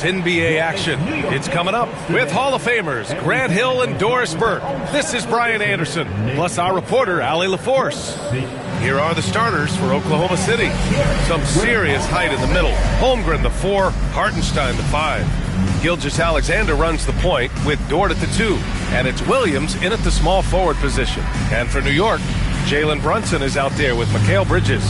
NBA action. It's coming up with Hall of Famers Grant Hill and Doris Burke. This is Brian Anderson, plus our reporter, Allie LaForce. Here are the starters for Oklahoma City. Some serious height in the middle. Holmgren, the 4, Hartenstein, the 5. Gilgeous-Alexander runs the point with Dort at the 2. And it's Williams in at the small forward position. And for New York, Jalen Brunson is out there with Mikal Bridges.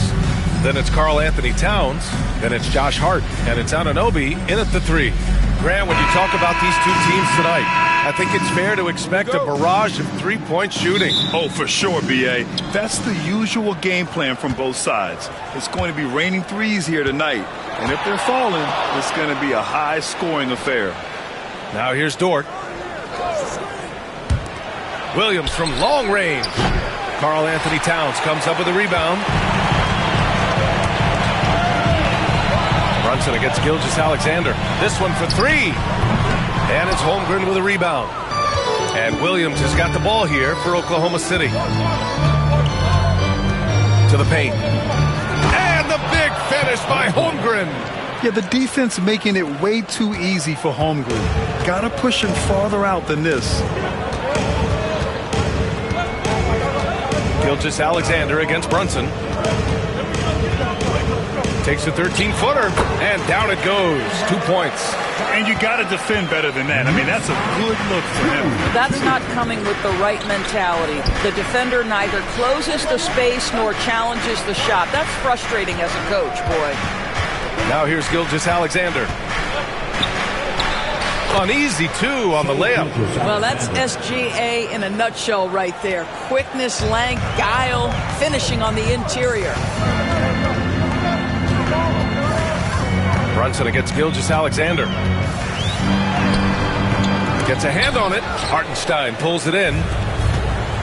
Then it's Karl Anthony Towns. Then it's Josh Hart. And it's Anunoby in at the 3. Grant, when you talk about these two teams tonight, I think it's fair to expect a barrage of three-point shooting. Oh, for sure, B.A. That's the usual game plan from both sides. It's going to be raining threes here tonight. And if they're falling, it's going to be a high-scoring affair. Now here's Dort. Williams from long range. Karl Anthony Towns comes up with a rebound. Brunson against Gilgeous-Alexander. This one for 3. And it's Holmgren with a rebound. And Williams has got the ball here for Oklahoma City. To the paint. And the big finish by Holmgren. Yeah, the defense making it way too easy for Holmgren. Gotta push him farther out than this. Gilgeous-Alexander against Brunson. Takes a 13-footer, and down it goes. 2 points. And you got to defend better than that. I mean, that's a good look for him. That's not coming with the right mentality. The defender neither closes the space nor challenges the shot. That's frustrating as a coach, boy. Now here's Gilgeous-Alexander. Uneasy, too, on the layup. Well, that's SGA in a nutshell right there. Quickness, length, guile, finishing on the interior. Brunson against Gilgeous-Alexander. Gets a hand on it. Hartenstein pulls it in.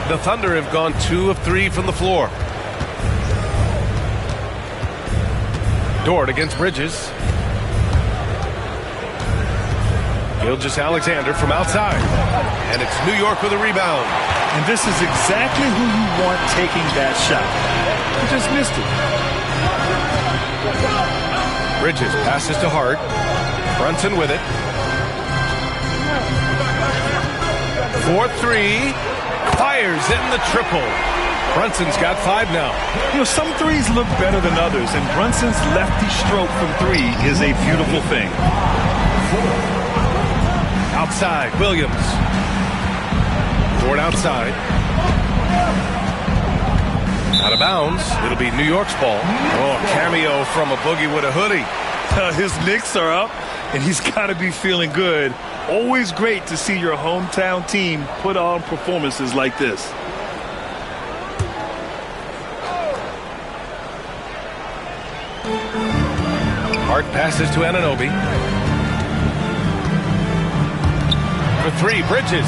The Thunder have gone 2 of 3 from the floor. Dort against Bridges. Gilgeous-Alexander from outside. And it's New York with a rebound. And this is exactly who you want taking that shot. He just missed it. Bridges passes to Hart. Brunson with it. 4-3. Fires in the triple. Brunson's got 5 now. You know, some threes look better than others, and Brunson's lefty stroke from 3 is a beautiful thing. Outside, Williams. Dort outside. Out of bounds. It'll be New York's ball. Oh, cameo from a boogie with a hoodie. His Knicks are up, and he's got to be feeling good. Always great to see your hometown team put on performances like this. Hart passes to Anunoby. For 3, Bridges.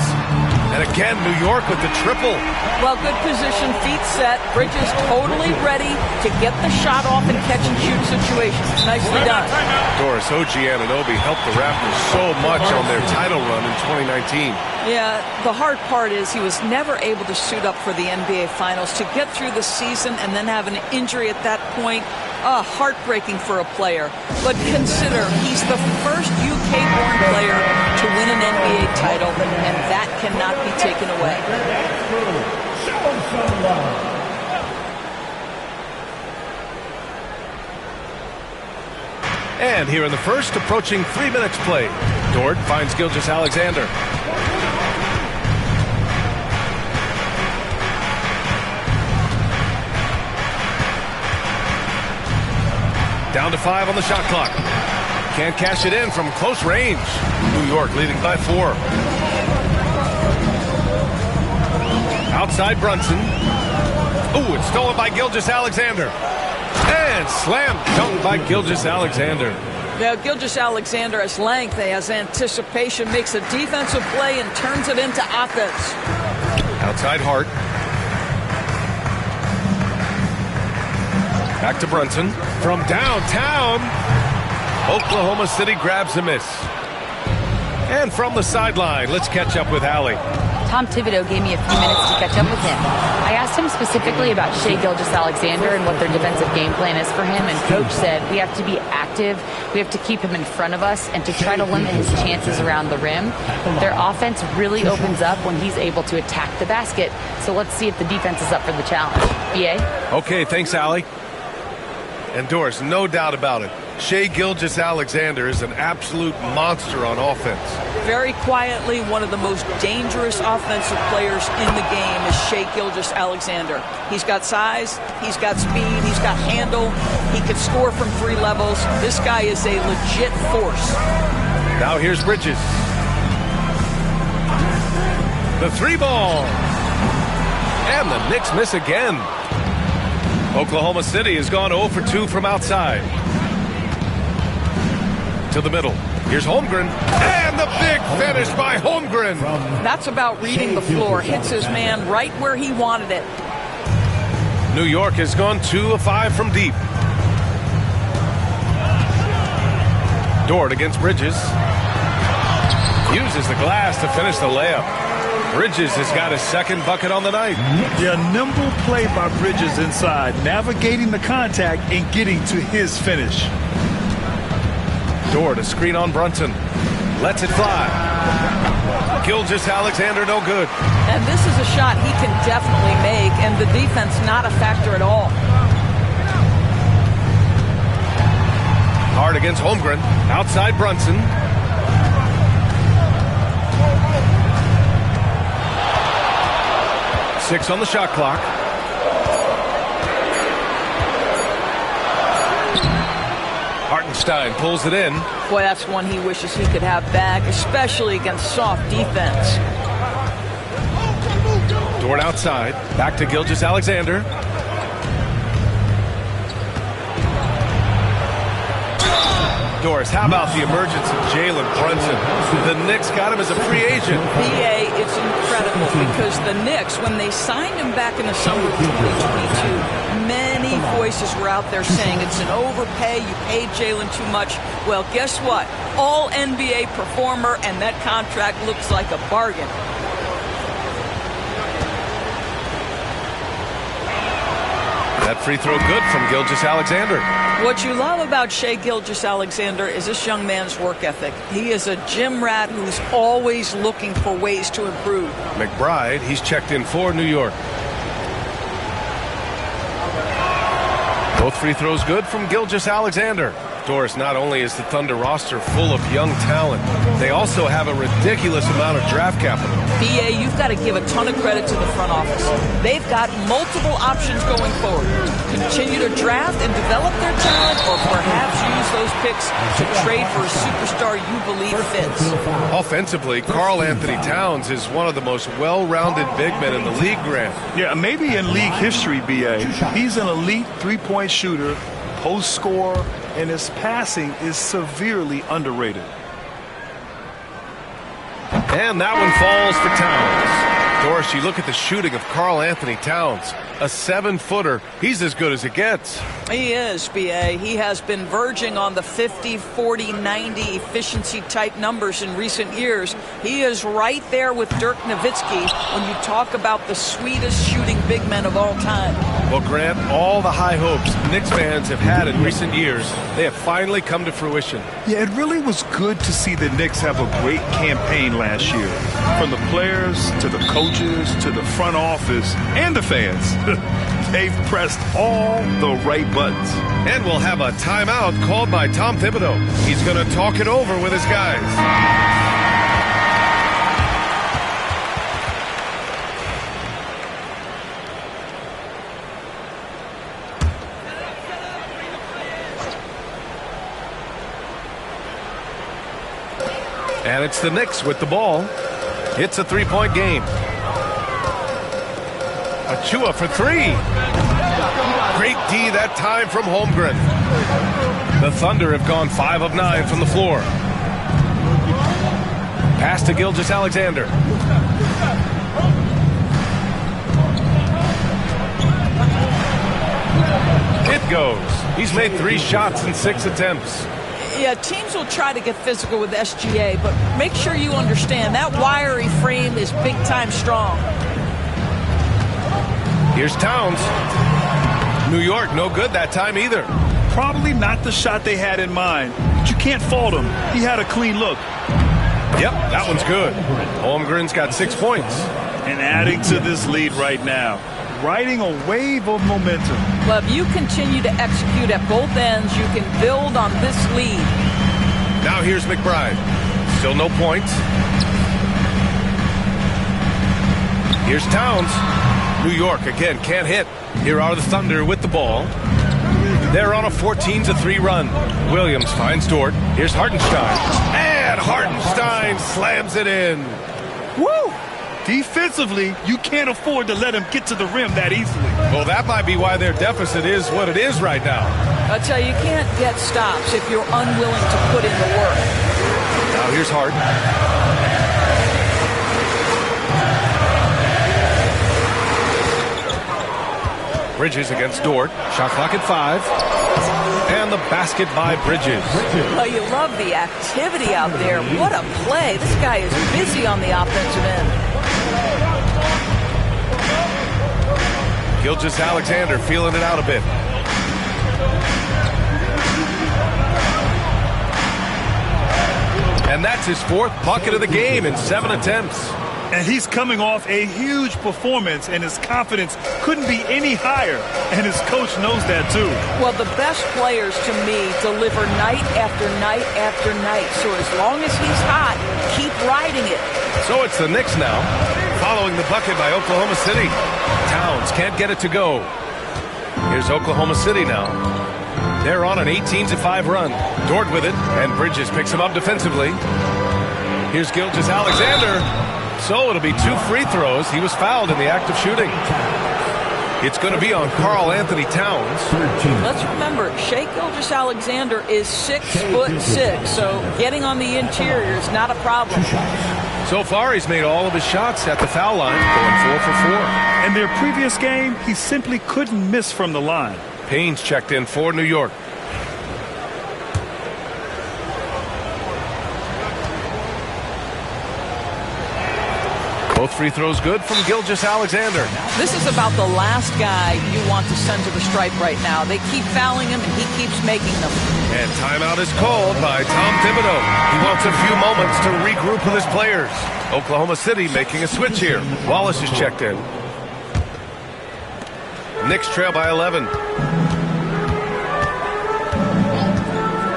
And again, New York with the triple. Well, good position, feet set. Bridges totally ready to get the shot off and catch and shoot situations. Nicely done. Doris OG Anunoby helped the Raptors so much on their title run in 2019. Yeah, the hard part is he was never able to suit up for the NBA Finals. To get through the season and then have an injury at that point, heartbreaking for a player. But consider, he's the first UK-born player to win an NBA title, and that cannot be taken away. And here in the first, approaching 3 minutes played. Dort finds Gilgeous-Alexander. Down to 5 on the shot clock. Can't cash it in from close range. New York leading by 4. Outside Brunson. Ooh, it's stolen by Gilgeous-Alexander. And slam dunk by Gilgeous-Alexander. Now, Gilgeous-Alexander has length, has anticipation, makes a defensive play and turns it into offense. Outside Hart. Back to Brunson. From downtown, Oklahoma City grabs a miss. And from the sideline, let's catch up with Allie. Tom Thibodeau gave me a few minutes to catch up with him. I asked him specifically about Shai Gilgeous-Alexander and what their defensive game plan is for him, and Coach said we have to be active, we have to keep him in front of us, and to try to limit his chances around the rim. Their offense really opens up when he's able to attack the basket, so let's see if the defense is up for the challenge. BA? Okay, thanks, Allie. And Doris, no doubt about it, Shai Gilgeous-Alexander is an absolute monster on offense. Very quietly, one of the most dangerous offensive players in the game is Shai Gilgeous-Alexander. He's got size, he's got speed, he's got handle, he can score from 3 levels. This guy is a legit force. Now here's Bridges. The 3 ball. And the Knicks miss again. Oklahoma City has gone 0 for 2 from outside. To the middle. Here's Holmgren. And the big finish by Holmgren. That's about reading the floor. Hits his man right where he wanted it. New York has gone 2 of 5 from deep. Dort against Bridges. Uses the glass to finish the layup. Bridges has got his second bucket on the night. Yeah, nimble play by Bridges inside, navigating the contact and getting to his finish. Dort, a screen on Brunson. Lets it fly. Gilgeous-Alexander no good. And this is a shot he can definitely make, and the defense not a factor at all. Hard against Holmgren. Outside Brunson. Six on the shot clock. Hartenstein pulls it in. Boy, that's one he wishes he could have back, especially against soft defense. Dort outside. Back to Gilgeous-Alexander. Doris, how about the emergence of Jalen Brunson? The Knicks got him as a free agent. BA, it's incredible because the Knicks, when they signed him back in the summer of 2022, many voices were out there saying it's an overpay, you paid Jalen too much. Well, guess what? All NBA performer, and that contract looks like a bargain. That free throw good from Gilgeous-Alexander. What you love about Shai Gilgeous-Alexander is this young man's work ethic. He is a gym rat who's always looking for ways to improve. McBride, he's checked in for New York. Both free throws good from Gilgeous-Alexander. Doris, not only is the Thunder roster full of young talent, they also have a ridiculous amount of draft capital. BA, you've got to give a ton of credit to the front office. They've got multiple options going forward. Continue to draft and develop their talent, or perhaps use those picks to trade for a superstar you believe fits. Offensively, Karl Anthony Towns is one of the most well-rounded big men in the league, Grant. Yeah, maybe in league history, BA. He's an elite three-point shooter, post scorer, and his passing is severely underrated. And that one falls for Towns. Doris, you look at the shooting of Karl Anthony Towns, a 7-footer. He's as good as it gets. He is, BA. He has been verging on the 50, 40, 90 efficiency type numbers in recent years. He is right there with Dirk Nowitzki when you talk about the sweetest shooting big men of all time. Well, Grant, all the high hopes Knicks fans have had in recent years, they have finally come to fruition. Yeah, it really was good to see the Knicks have a great campaign last year. From the players to the coaches to the front office and the fans. They've pressed all the right buttons. And we'll have a timeout called by Tom Thibodeau. He's going to talk it over with his guys. And it's the Knicks with the ball. It's a three-point game. Achua for 3. Great D that time from Holmgren. The Thunder have gone 5 of 9 from the floor. Pass to Gilgeous-Alexander. It goes. He's made 3 shots in 6 attempts. Yeah, teams will try to get physical with SGA, but make sure you understand that wiry frame is big-time strong. Here's Towns. New York, no good that time either. Probably not the shot they had in mind, but you can't fault him. He had a clean look. Yep, that one's good. Holmgren's got 6 points. And adding to this lead right now, riding a wave of momentum. Well, if you continue to execute at both ends, you can build on this lead. Now here's McBride. Still no points. Here's Towns. New York again can't hit. Here are the Thunder with the ball. They're on a 14-3 run. Williams finds Dort. Here's Hartenstein. And Hartenstein slams it in. Woo! Defensively, you can't afford to let him get to the rim that easily. Well, that might be why their deficit is what it is right now. I tell you, you can't get stops if you're unwilling to put in the work. Now here's Harden. Bridges against Dort. Shot clock at 5. And the basket by Bridges. Well, you love the activity out there. What a play. This guy is busy on the offensive end. Gilgeous-Alexander feeling it out a bit. And that's his 4th bucket of the game in 7 attempts. And he's coming off a huge performance, and his confidence couldn't be any higher. And his coach knows that, too. Well, the best players, to me, deliver night after night after night. So as long as he's hot, keep riding it. So it's the Knicks now, following the bucket by Oklahoma City. Towns can't get it to go. Here's Oklahoma City now. They're on an 18-5 run. Dort with it, and Bridges picks him up defensively. Here's Gilgeous-Alexander. So it'll be 2 free throws. He was fouled in the act of shooting. It's going to be on Karl Anthony Towns. Let's remember, Shai Gilgeous-Alexander is 6'6", so getting on the interior is not a problem. So far, he's made all of his shots at the foul line, going 4 for 4. In their previous game, he simply couldn't miss from the line. Payne's checked in for New York. Both free throws good from Gilgeous-Alexander. This is about the last guy you want to send to the stripe right now. They keep fouling him, and he keeps making them. And timeout is called by Tom Thibodeau. He wants a few moments to regroup with his players. Oklahoma City making a switch here. Wallace is checked in. Knicks trail by 11.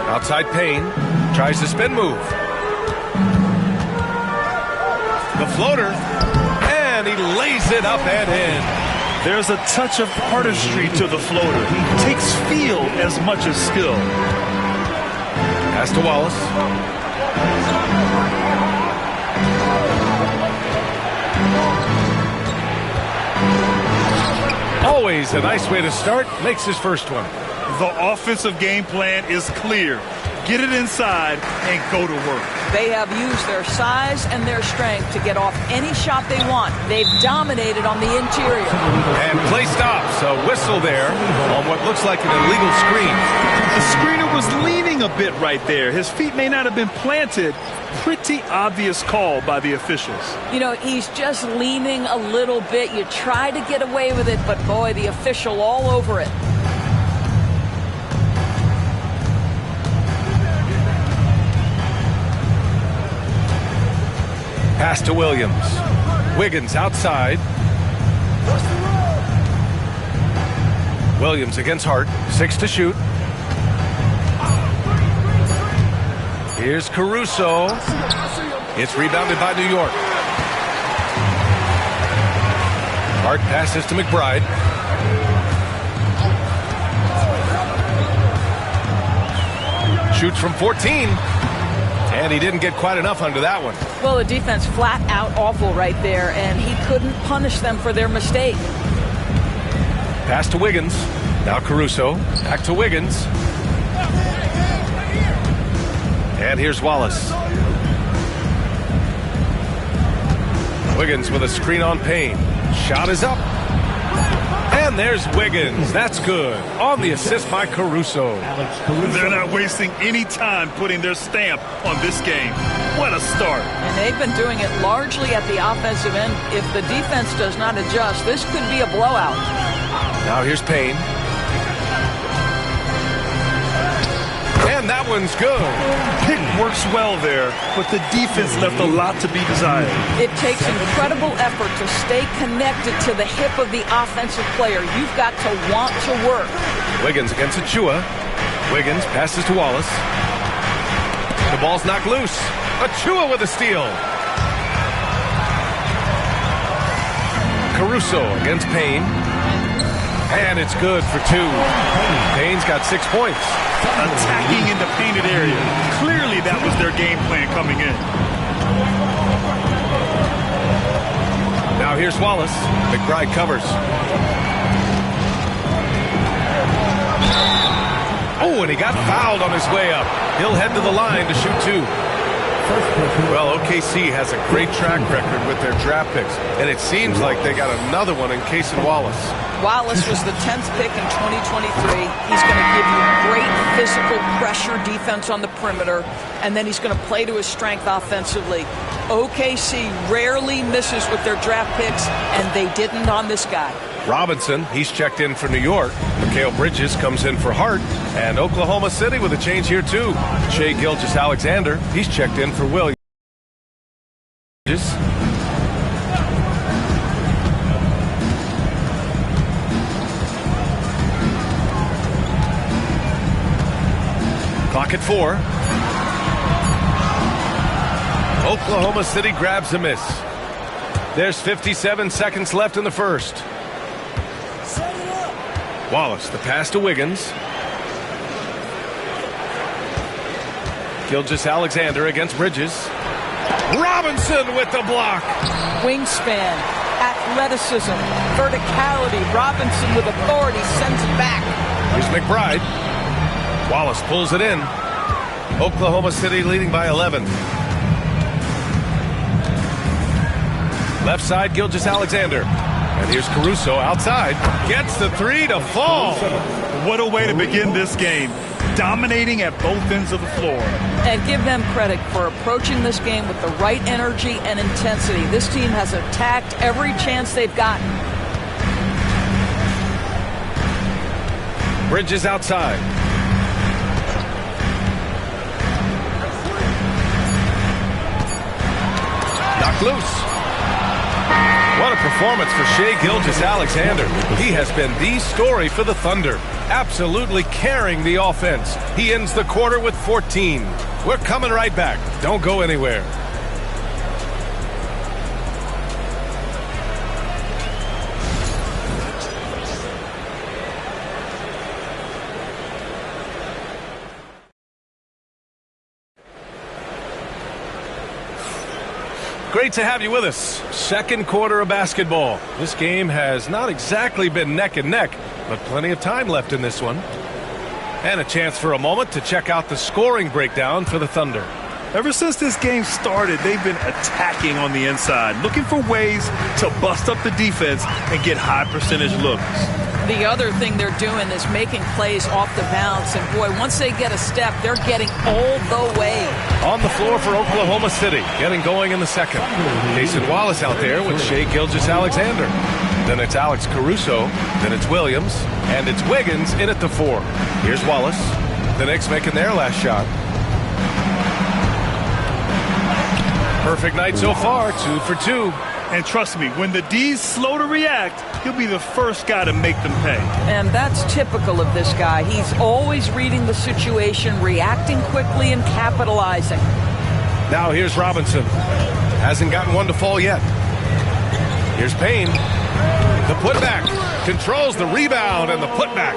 Outside Payne. Tries the spin move. The floater. And he lays it up and in. There's a touch of artistry to the floater. Takes feel as much as skill. Pass to Wallace. Always a nice way to start. Makes his first one. The offensive game plan is clear. Get it inside and go to work. They have used their size and their strength to get off any shot they want. They've dominated on the interior. And play stops. A whistle there on what looks like an illegal screen. The screener was leaning a bit right there. His feet may not have been planted. Pretty obvious call by the officials. You know, he's just leaning a little bit. You try to get away with it, but boy, the official all over it. Pass to Williams. Wiggins outside. Williams against Hart. 6 to shoot. Here's Caruso. It's rebounded by New York. Hart passes to McBride. Shoots from 14. And he didn't get quite enough under that one. Well, the defense flat out awful right there, and he couldn't punish them for their mistake. Pass to Wiggins. Now Caruso. Back to Wiggins. And here's Wallace. Wiggins with a screen on Payne. Shot is up. And And there's Wiggins. That's good. On the assist by Caruso. They're not wasting any time putting their stamp on this game. What a start. And they've been doing it largely at the offensive end. If the defense does not adjust, this could be a blowout. Now here's Payne. And that one's good. Pick works well there, but the defense left a lot to be desired. It takes incredible effort to stay connected to the hip of the offensive player. You've got to want to work. Wiggins against Achua. Wiggins passes to Wallace. The ball's knocked loose. Achua with a steal. Caruso against Payne. And it's good for 2. Payne's got 6 points. Attacking in the painted area. Clearly that was their game plan coming in. Now here's Wallace. McBride covers. Oh, and he got fouled on his way up. He'll head to the line to shoot 2. Well, OKC has a great track record with their draft picks, and it seems like they got another one in Cason Wallace. Wallace was the 10th pick in 2023. He's going to give you great physical pressure defense on the perimeter, and then he's going to play to his strength offensively. OKC rarely misses with their draft picks, and they didn't on this guy. Robinson, he's checked in for New York. Mikal Bridges comes in for Hart. And Oklahoma City with a change here, too. Shai Gilgeous-Alexander, he's checked in for Williams. Clock at 4. Oklahoma City grabs a miss. There's 57 seconds left in the first. Wallace, the pass to Wiggins. Gilgeous-Alexander against Bridges. Robinson with the block. Wingspan, athleticism, verticality. Robinson with authority sends it back. Here's McBride. Wallace pulls it in. Oklahoma City leading by 11. Left side, Gilgeous-Alexander. And here's Caruso outside. Gets the 3 to fall. What a way to begin this game. Dominating at both ends of the floor. And give them credit for approaching this game with the right energy and intensity. This team has attacked every chance they've gotten. Bridges outside. Knocked loose. What a performance for Shai Gilgeous-Alexander. He has been the story for the Thunder, absolutely carrying the offense. He ends the quarter with 14. We're coming right back. Don't go anywhere. Great to have you with us. Second quarter of basketball. This game has not exactly been neck and neck, but plenty of time left in this one. And a chance for a moment to check out the scoring breakdown for the Thunder. Ever since this game started, they've been attacking on the inside, looking for ways to bust up the defense and get high percentage looks. The other thing they're doing is making plays off the bounce. And, boy, once they get a step, they're getting all the way. On the floor for Oklahoma City, getting going in the second. Cason Wallace out there with Shai Gilgeous-Alexander. Then it's Alex Caruso. Then it's Williams. And it's Wiggins in at the 4. Here's Wallace. The Knicks making their last shot. Perfect night so far, 2 for 2. And trust me, when the D's slow to react, he'll be the first guy to make them pay. And that's typical of this guy. He's always reading the situation, reacting quickly and capitalizing. Now here's Robinson. Hasn't gotten one to fall yet. Here's Payne. The putback. Controls the rebound and the putback.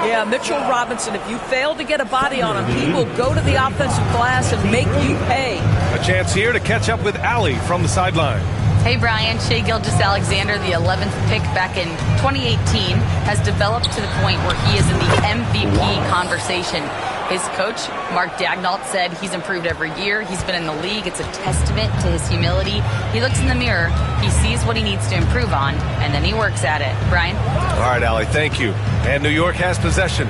Yeah, Mitchell Robinson, if you fail to get a body on him, he will go to the offensive glass and make you pay. A chance here to catch up with Allie from the sideline. Hey, Brian. Shai Gilgeous-Alexander, the 11th pick back in 2018, has developed to the point where he is in the MVP conversation. His coach, Mark Daignault, said he's improved every year. He's been in the league. It's a testament to his humility. He looks in the mirror, he sees what he needs to improve on, and then he works at it. Brian? All right, Allie, thank you. And New York has possession.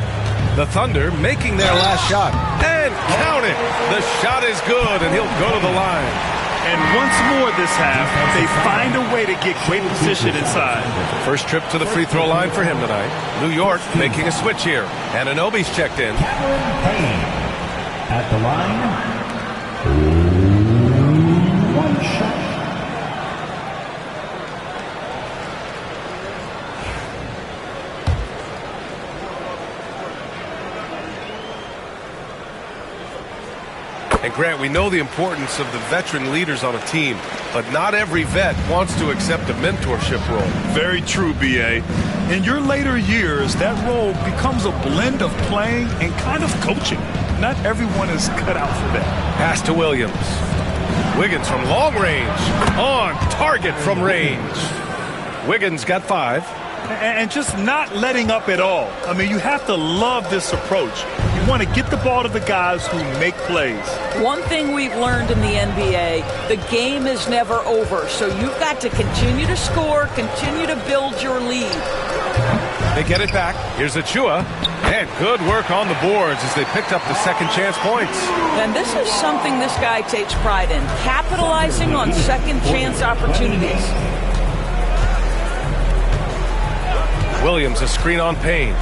The Thunder making their last shot. And count it! The shot is good, and he'll go to the line. And once more this half, they find a way to get great position inside. First trip to the free throw line for him tonight. New York making a switch here. And Anunoby's checked in. At the line, one shot. And Grant, we know the importance of the veteran leaders on a team, but not every vet wants to accept a mentorship role. Very true, B.A. In your later years, that role becomes a blend of playing and kind of coaching. Not everyone is cut out for that. Pass to Williams. Wiggins from long range. On target from range. Wiggins got 5. And just not letting up at all. I mean, you have to love this approach. You want to get the ball to the guys who make plays. One thing we've learned in the NBA, the game is never over. So you've got to continue to score, continue to build your lead. They get it back. Here's Achua. And good work on the boards as they picked up the second chance points. And this is something this guy takes pride in, capitalizing on second chance opportunities. Williams, a screen on Payne.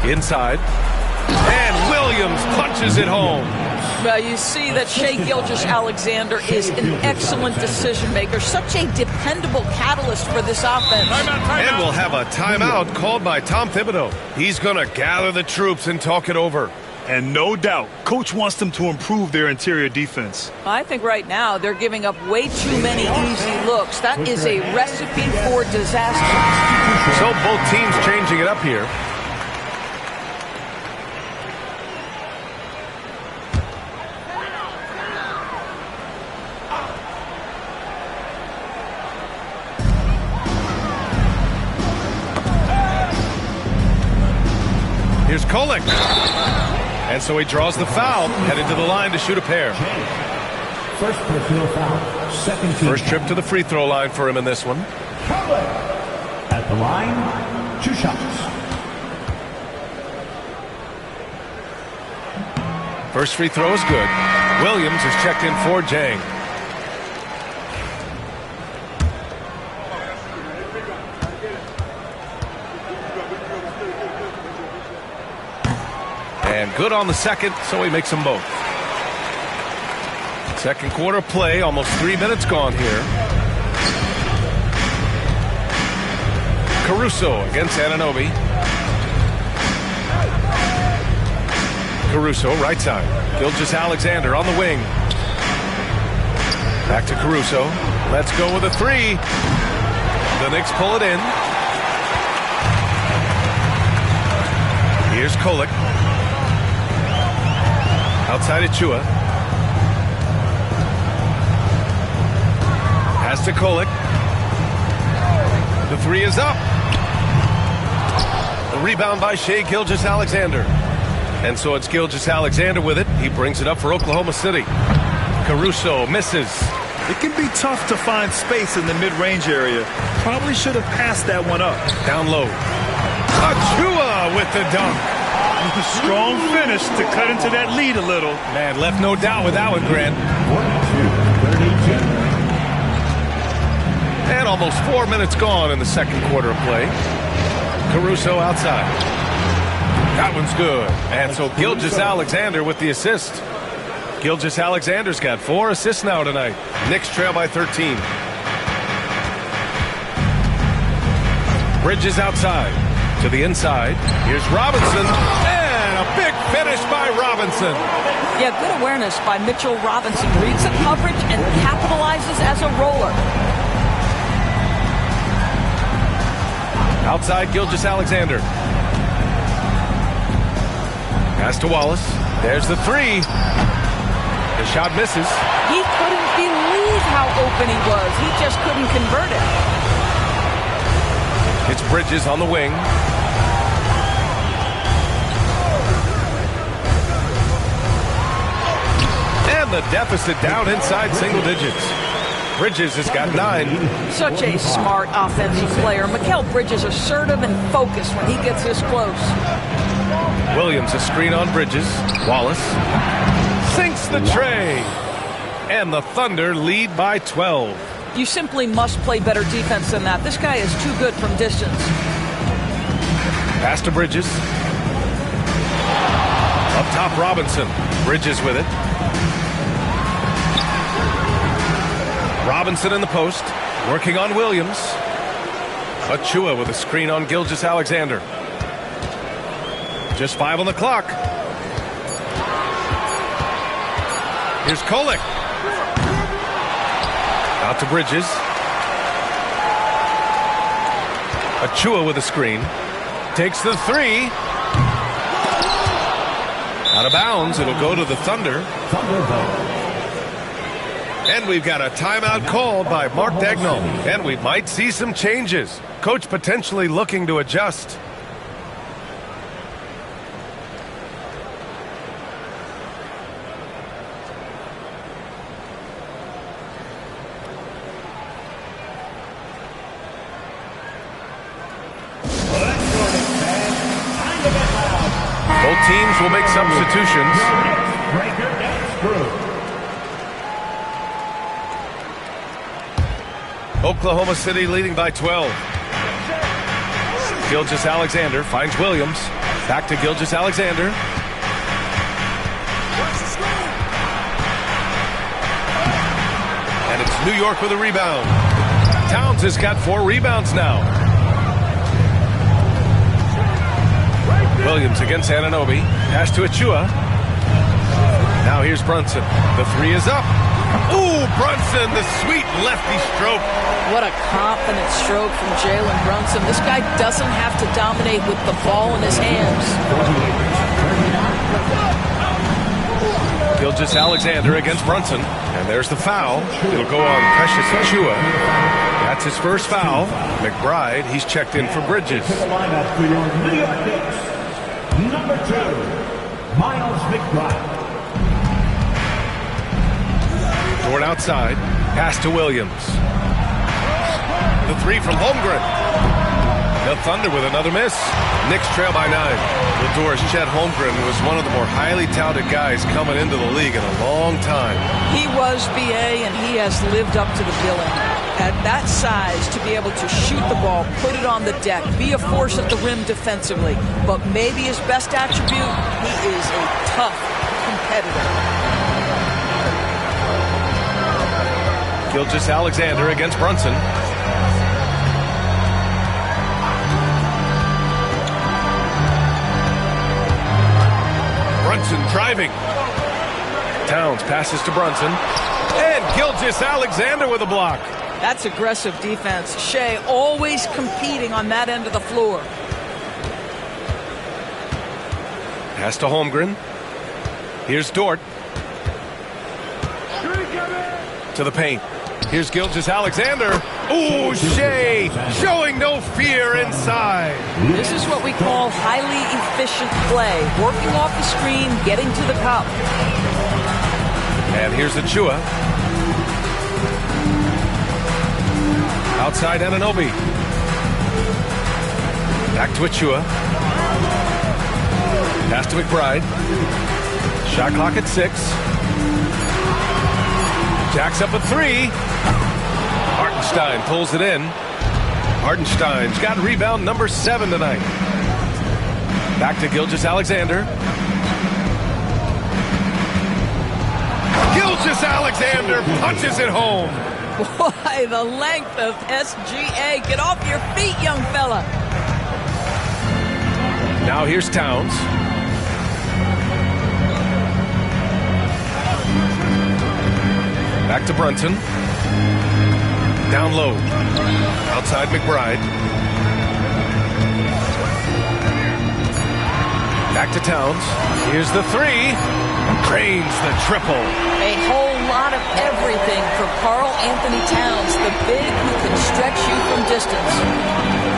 Inside. And Williams punches it home. Well, you see that Shai Gilgeous-Alexander is an excellent decision maker, such a dependable catalyst for this offense. And we'll have a timeout called by Tom Thibodeau. He's going to gather the troops and talk it over. And no doubt, Coach wants them to improve their interior defense. I think right now they're giving up way too many easy looks. That is a recipe for disaster. So both teams changing it up here. Here's Kolek. And so he draws the foul, headed to the line to shoot a pair. First personal foul, second team. First trip to the free throw line for him in this one. At the line, 2 shots. First free throw is good. Williams is checked in for Jang. And good on the second, so he makes them both. Second quarter play, almost 3 minutes gone here. Caruso against Anunoby. Caruso, right side. Gilgeous-Alexander on the wing. Back to Caruso. Let's go with a 3. The Knicks pull it in. Here's Kolek. Outside Achua. Pass to Kolek. The 3 is up. The rebound by Shai Gilgeous-Alexander. And so it's Gilgeous-Alexander with it. He brings it up for Oklahoma City. Caruso misses. It can be tough to find space in the mid-range area. Probably should have passed that one up. Down low. Achua with the dunk. Strong finish to cut into that lead a little. Man, left no doubt with that one, Grant. 42-32. And almost 4 minutes gone in the second quarter of play. Caruso outside. That one's good. And so Gilgeous-Alexander with the assist. Gilgeous-Alexander's got 4 assists now tonight. Knicks trail by 13. Bridges outside. To the inside. Here's Robinson. And a big finish by Robinson. Yeah, good awareness by Mitchell Robinson. Reads the coverage and capitalizes as a roller. Outside Gilgeous-Alexander. Pass to Wallace. There's the 3. The shot misses. He couldn't believe how open he was. He just couldn't convert it. It's Bridges on the wing. And the deficit down inside single digits. Bridges has got 9. Such a smart offensive player. Mikal Bridges assertive and focused when he gets this close. Williams a screen on Bridges. Wallace sinks the tray. And the Thunder lead by 12. You simply must play better defense than that. This guy is too good from distance. Pass to Bridges. Up top, Robinson. Bridges with it. Robinson in the post, working on Williams. Achua with a screen on Gilgeous-Alexander. Just 5 on the clock. Here's Kolek. Out to Bridges. Achua with a screen. Takes the 3. Out of bounds. It'll go to the Thunder. And we've got a timeout called by Mark Dagnall. And we might see some changes. Coach potentially looking to adjust. Both teams will make substitutions. Oklahoma City leading by 12. Gilgeous-Alexander finds Williams. Back to Gilgeous-Alexander. And it's New York with a rebound. Towns has got 4 rebounds now. Williams against Anunoby. Pass to Achua. Now here's Brunson. The 3 is up. Ooh, Brunson, the sweet lefty stroke. What a confident stroke from Jalen Brunson. This guy doesn't have to dominate with the ball in his hands. Gilgeous-Alexander against Brunson. And there's the foul. It'll go on Precious Achua. That's his first foul. McBride, he's checked in for Bridges. Lineup for your New York Knicks. Number 2, Miles McBride. Dort outside. Pass to Williams. The 3 from Holmgren. The Thunder with another miss. Knicks trail by 9. Lindor's Chet Holmgren was one of the more highly touted guys coming into the league in a long time. He was BA, and he has lived up to the billing. At that size, to be able to shoot the ball, put it on the deck, be a force at the rim defensively. But maybe his best attribute, he is a tough competitor. Gilgeous-Alexander against Brunson. Brunson driving. Towns passes to Brunson. And Gilgeous-Alexander with a block. That's aggressive defense. Shea always competing on that end of the floor. Pass to Holmgren. Here's Dort. To the paint. Here's Gilgeous-Alexander. Ooh, Shea showing no fear inside. This is what we call highly efficient play. Working off the screen, getting to the cup. And here's Achua. Outside Anunoby. Back to Achua. Pass to McBride. Shot clock at 6. Jacks up a 3. Hartenstein pulls it in. Hartenstein's got rebound number 7 tonight. Back to Gilgeous-Alexander. Gilgeous-Alexander punches it home. Boy, the length of SGA. Get off your feet, young fella. Now here's Towns. Back to Brunson. Down low. Outside McBride. Back to Towns. Here's the 3. Drains the triple. A whole lot of everything for Karl Anthony Towns, the big who can stretch you from distance.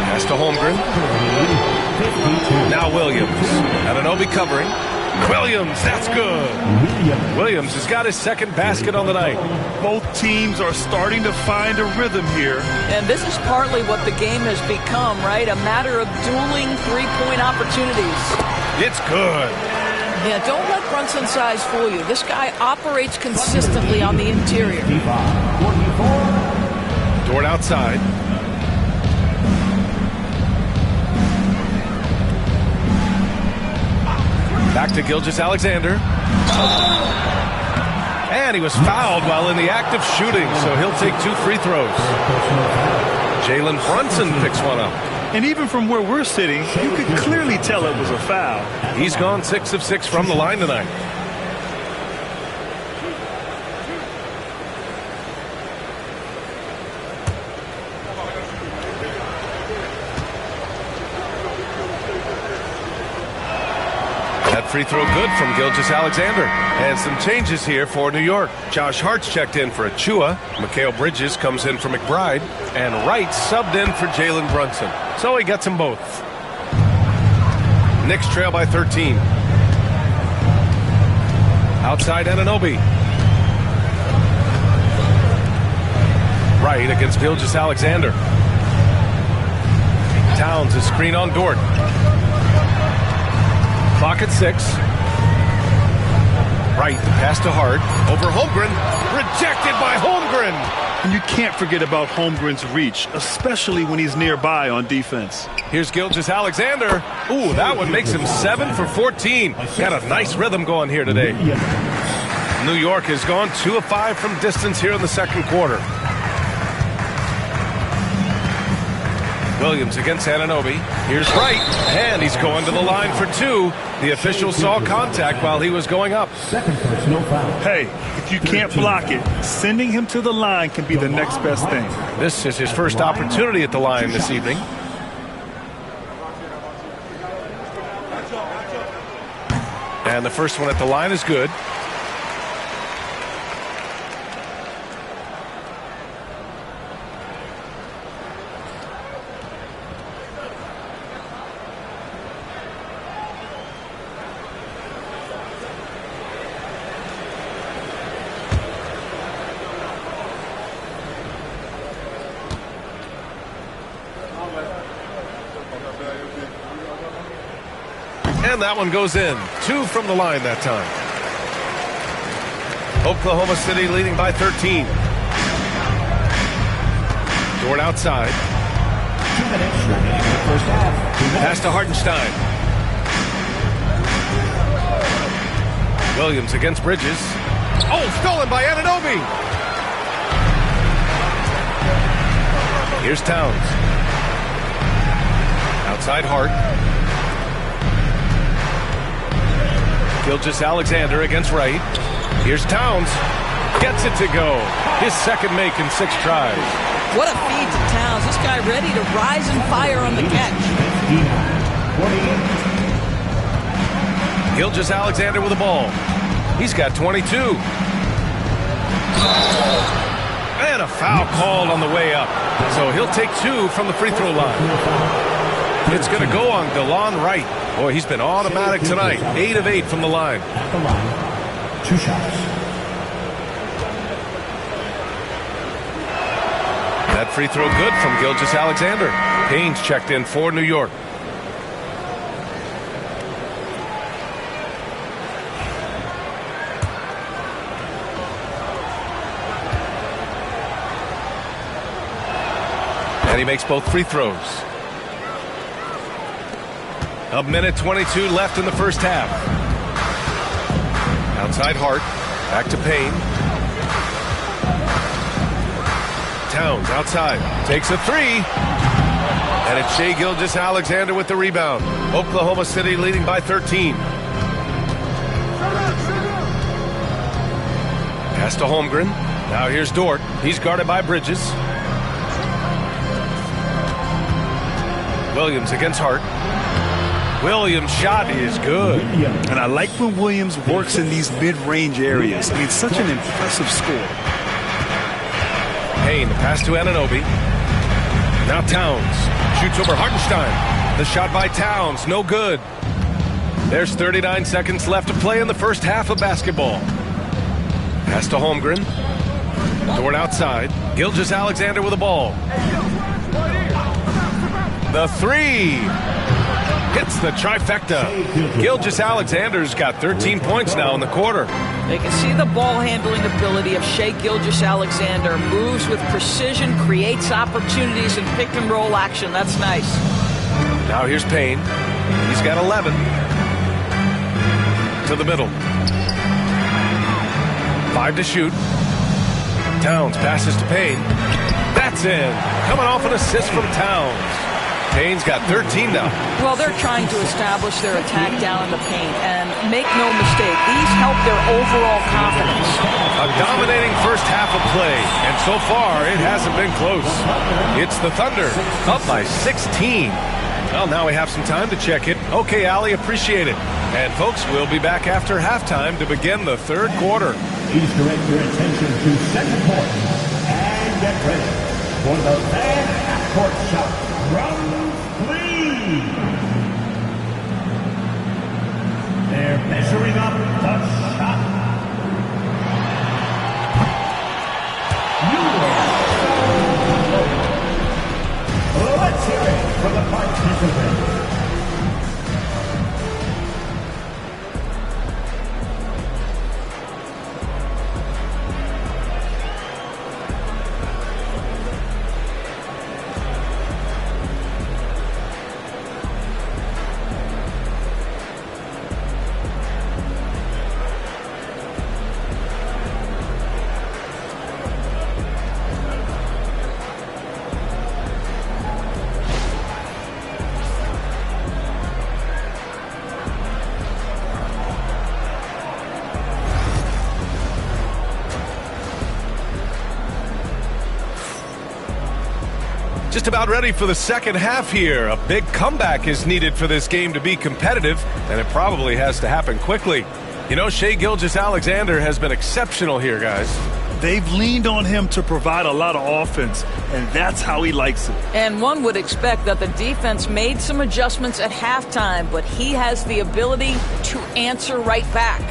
Pass to Holmgren. Now Williams. Anunoby covering. Williams, that's good. Williams has got his second basket on the night. Both teams are starting to find a rhythm here. And this is partly what the game has become, right? A matter of dueling three-point opportunities. It's good. Yeah, don't let Brunson's size fool you. This guy operates consistently on the interior. Dort outside. Back to Gilgeous-Alexander. And he was fouled while in the act of shooting, so he'll take 2 free throws. Jalen Brunson picks one up. And even from where we're sitting, you could clearly tell it was a foul. He's gone 6 of 6 from the line tonight. That free throw good from Gilgeous-Alexander. And some changes here for New York. Josh Hart's checked in for Achua. Mikal Bridges comes in for McBride. And Wright subbed in for Jalen Brunson. So he gets them both. Knicks trail by 13. Outside Anunoby. Wright against Gilgeous-Alexander. Towns is screen on Dort. Clock at 6. Wright, the pass to Hart. Over Holmgren. Rejected by Holmgren. And you can't forget about Holmgren's reach, especially when he's nearby on defense. Here's Gilgeous-Alexander. Ooh, that one makes him 7 for 14. Got a nice rhythm going here today. New York has gone 2 of 5 from distance here in the second quarter. Williams against Anunoby. Here's Wright, and he's going to the line for 2. The official saw contact while he was going up. Hey, if you can't block it, sending him to the line can be the next best thing. This is his first opportunity at the line this evening. And the first one at the line is good. And that one goes in. 2 from the line that time. Oklahoma City leading by 13. Dort outside. 2 minutes remaining in the first half. Pass to Hartenstein. Williams against Bridges. Oh, stolen by Anunoby. Here's Towns. Outside Hart. Gilgeous-Alexander against Wright. Here's Towns. Gets it to go. His second make in 6 tries. What a feed to Towns. This guy ready to rise and fire on the catch. Gilgeous-Alexander with the ball. He's got 22. And a foul called on the way up. So he'll take 2 from the free throw line. It's going to go on DeLon Wright. Boy, he's been automatic tonight. 8 of 8 from the line. At the line, 2 shots. That free throw good from Gilgeous-Alexander. Payne's checked in for New York. And he makes both free throws. A minute 22 left in the first half. Outside Hart. Back to Payne. Towns outside. Takes a 3. And it's Shai Gilgeous-Alexander with the rebound. Oklahoma City leading by 13. Pass to Holmgren. Now here's Dort. He's guarded by Bridges. Williams against Hart. Williams' shot is good. And I like when Williams works in these mid-range areas. I mean, such an impressive score. Payne, the pass to Anunoby. Now Towns shoots over Hartenstein. The shot by Towns, no good. There's 39 seconds left to play in the first half of basketball. Pass to Holmgren. Dort outside. Gilgeous-Alexander with the ball. The three. Hits the trifecta. Gilgeous-Alexander's got 13 points now in the quarter. They can see the ball handling ability of Shai Gilgeous-Alexander. Moves with precision, creates opportunities in pick and roll action. That's nice. Now here's Payne. He's got 11. To the middle. 5 to shoot. Towns passes to Payne. That's in. Coming off an assist from Towns. Payne's got 13 now. Well, they're trying to establish their attack down in the paint, and make no mistake, these help their overall confidence. A dominating first half of play, and so far it hasn't been close. It's the Thunder, up by 16. Well, now we have some time to check it. Okay, Allie, appreciate it. And folks, we'll be back after halftime to begin the third quarter. Please direct your attention to second quarter and get ready for the fan half-court shot. Round 3. They're measuring up the shot. Let's hear it for the participants. Just about ready for the second half here. A big comeback is needed for this game to be competitive, and it probably has to happen quickly. You know, Shai Gilgeous-Alexander has been exceptional here, guys. They've leaned on him to provide a lot of offense, and that's how he likes it. And one would expect that the defense made some adjustments at halftime, but he has the ability to answer right back.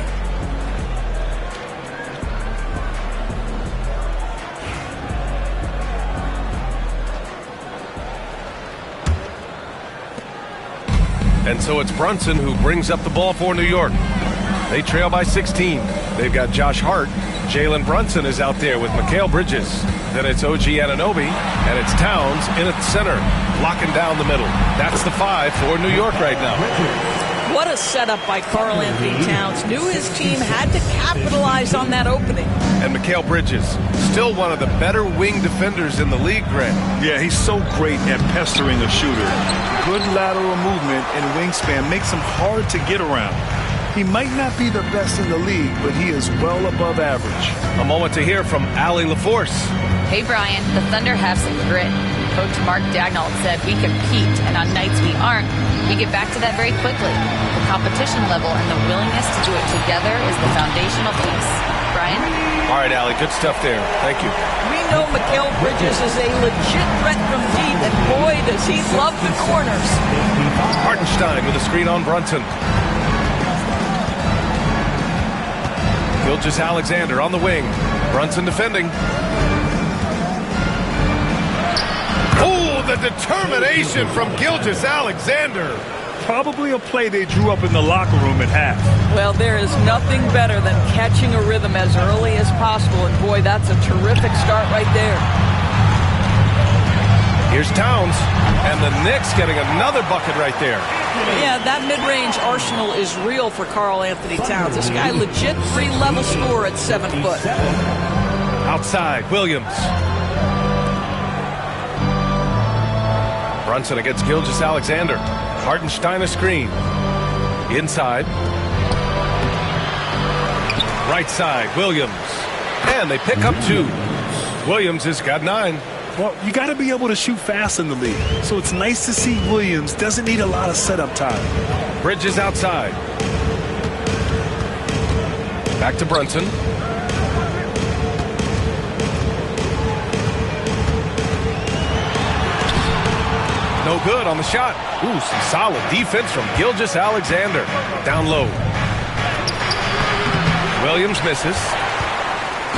And so it's Brunson who brings up the ball for New York. They trail by 16. They've got Josh Hart. Jalen Brunson is out there with Mikal Bridges. Then it's OG Anunoby, and it's Towns in at the center, locking down the middle. That's the 5 for New York right now. What a setup by Karl Anthony Towns. Knew his team had to capitalize on that opening. And Mikal Bridges, still one of the better wing defenders in the league, Grant. Yeah, he's so great at pestering a shooter. Good lateral movement and wingspan makes him hard to get around. He might not be the best in the league, but he is well above average. A moment to hear from Allie LaForce. Hey, Brian, the Thunder have some grit. Coach Mark Daigneault said we compete, and on nights we aren't, we get back to that very quickly. The competition level and the willingness to do it together is the foundational piece. Brian? All right, Allie, good stuff there. Thank you. We know Mikal Bridges is a legit threat from deep, and boy, does he love the corners. Hartenstein with a screen on Brunson. Gilgeous-Alexander on the wing. Brunson defending. Oh, the determination from Gilgeous-Alexander. Probably a play they drew up in the locker room at half. Well, there is nothing better than catching a rhythm as early as possible, and boy, that's a terrific start right there. Here's Towns, and the Knicks getting another bucket right there. Yeah, that mid-range arsenal is real for Karl Anthony Towns. This guy legit free-level scorer at 7 foot. Outside, Williams. Brunson against Gilgeous-Alexander. Hartenstein a screen. Inside. Right side, Williams. And they pick up 2. Williams has got 9. Well, you got to be able to shoot fast in the league. So it's nice to see Williams doesn't need a lot of setup time. Bridges outside. Back to Brunson. good on the shot. Ooh, some solid defense from Gilgeous-Alexander. Down low. Williams misses.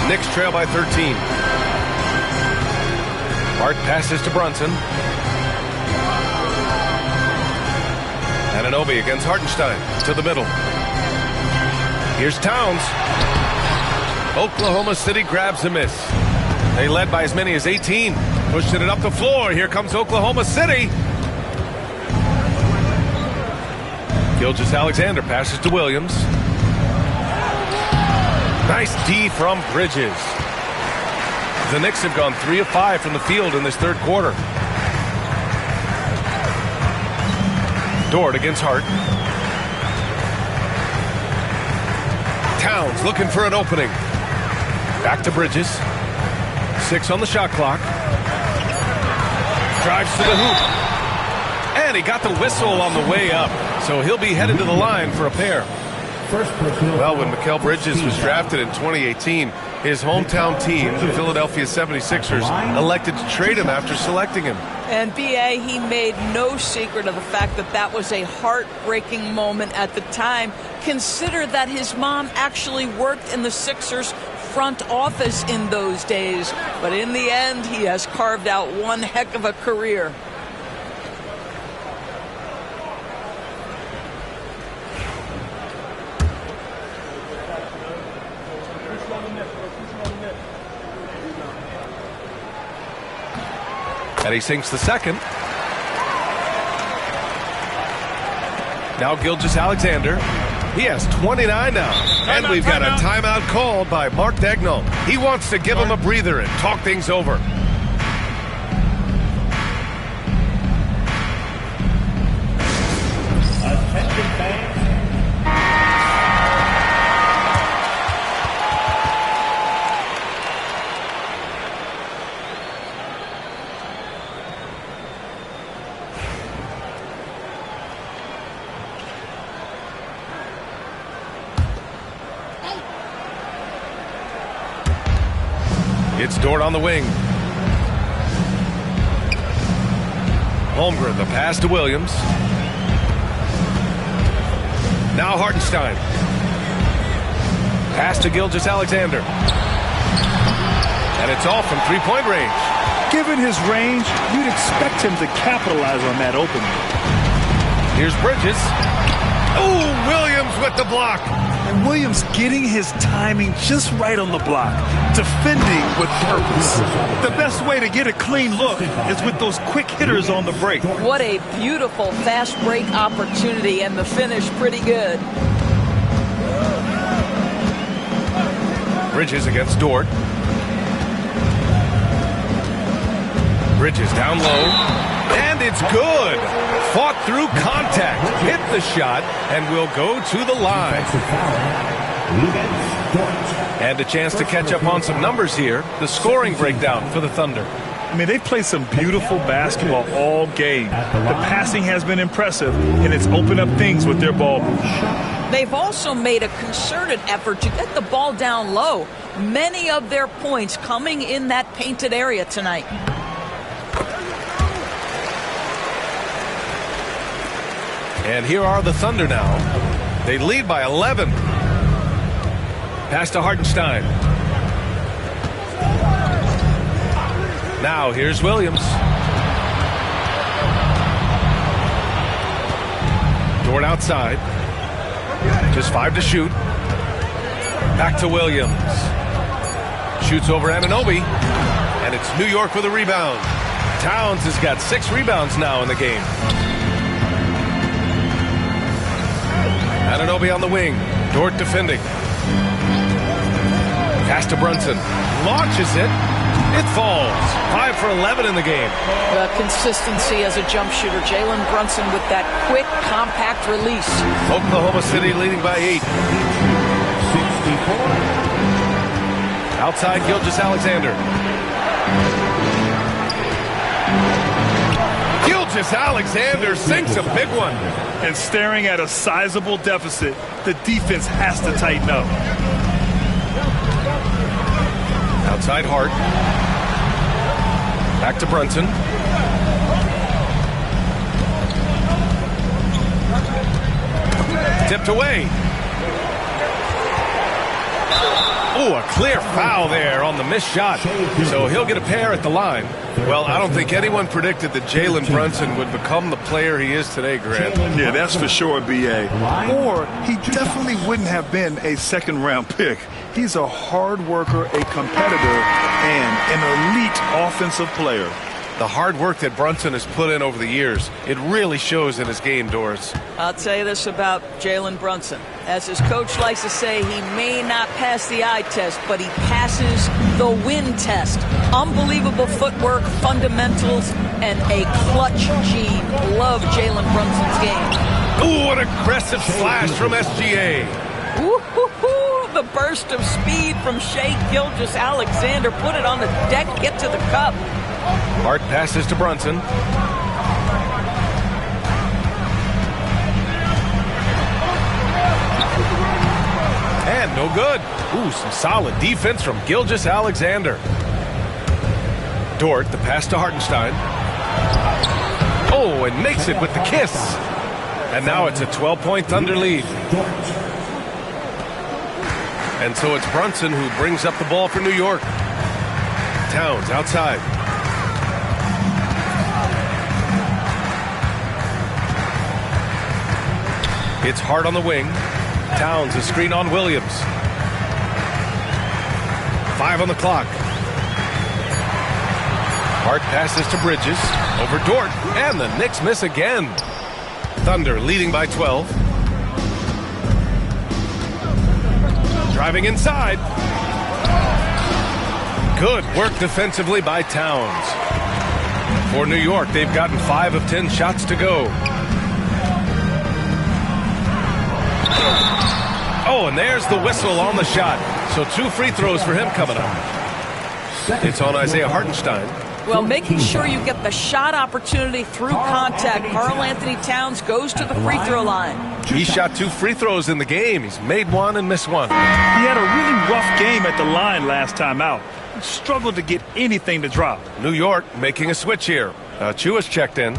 Knicks trail by 13. Hart passes to Brunson. Anunoby against Hartenstein to the middle. Here's Towns. Oklahoma City grabs a miss. They led by as many as 18. Pushing it up the floor. Here comes Oklahoma City. Gilgeous-Alexander passes to Williams. Nice D from Bridges. The Knicks have gone 3 of 5 from the field in this third quarter. Dort against Hart. Towns looking for an opening. Back to Bridges. 6 on the shot clock. Drives to the hoop. And he got the whistle on the way up. So he'll be headed to the line for a pair. Well, when Mikal Bridges was drafted in 2018, his hometown team, the Philadelphia 76ers, elected to trade him after selecting him. And B.A., he made no secret of the fact that that was a heartbreaking moment at the time. Consider that his mom actually worked in the Sixers front office in those days. But in the end, he has carved out one heck of a career. And he sinks the second. Now Gilgeous-Alexander. He has 29 now. And we've got a timeout called by Mark Daigneault. He wants to give him a breather and talk things over. Attention fans. It's Dort on the wing. Holmgren, the pass to Williams. Now Hartenstein. Pass to Gilgeous-Alexander. And it's off from three-point range. Given his range, you'd expect him to capitalize on that opening. Here's Bridges. Oh, Williams with the block. And Williams getting his timing just right on the block. Defending with purpose. The best way to get a clean look is with those quick hitters on the break. What a beautiful fast break opportunity, and the finish pretty good. Bridges against Dort. Bridges down low. And it's good. Fought through contact. Hit the shot and will go to the line. And a chance to catch up on some numbers here. The scoring breakdown for the Thunder. I mean, they've played some beautiful basketball all game. The passing has been impressive, and it's opened up things with their ball movement. They've also made a concerted effort to get the ball down low. Many of their points coming in that painted area tonight. And here are the Thunder now. They lead by 11. Pass to Hartenstein. Now here's Williams. Dort outside. Just 5 to shoot. Back to Williams. Shoots over Anunoby. And it's New York with a rebound. Towns has got 6 rebounds now in the game. Anunoby on the wing. Dort defending. Pass to Brunson. Launches it. It falls. 5 for 11 in the game. Consistency as a jump shooter. Jalen Brunson with that quick, compact release. Oklahoma City leading by 8. 64. Outside Gilgeous-Alexander. Gilgeous-Alexander sinks a big one. And staring at a sizable deficit, the defense has to tighten up. Outside Hart. Back to Brunson. tipped away. Oh, a clear foul there on the missed shot. So he'll get a pair at the line. Well, I don't think anyone predicted that Jalen Brunson would become the player he is today, Grant. Yeah, that's for sure, B.A. Or he definitely wouldn't have been a second-round pick. He's a hard worker, a competitor, and an elite offensive player. The hard work that Brunson has put in over the years, it really shows in his game, Doris. I'll tell you this about Jalen Brunson. As his coach likes to say, he may not pass the eye test, but he passes the win test. Unbelievable footwork, fundamentals, and a clutch gene. Love Jalen Brunson's game. Ooh, an aggressive slash from SGA. Woo-hoo-hoo, the burst of speed from Shai Gilgeous-Alexander. Put it on the deck, get to the cup. Hart passes to Brunson. And no good. Ooh, some solid defense from Gilgeous-Alexander. Dort, the pass to Hartenstein. Oh, and makes it with the kiss. And now it's a 12-point Thunder lead. And so it's Brunson who brings up the ball for New York. Towns outside. It's Hart on the wing. Towns a screen on Williams. 5 on the clock. Hart passes to Bridges. Over Dort. And the Knicks miss again. Thunder leading by 12. Driving inside. Good work defensively by Towns. For New York, they've gotten 5 of 10 shots to go. Oh, and there's the whistle on the shot. So 2 free throws for him coming up. It's on Isaiah Hartenstein. Well, making sure you get the shot opportunity through contact. Karl-Anthony Towns goes to the free throw line. He shot 2 free throws in the game. He's made 1 and missed 1. He had a really rough game at the line last time out. He struggled to get anything to drop. New York making a switch here. Chua's checked in.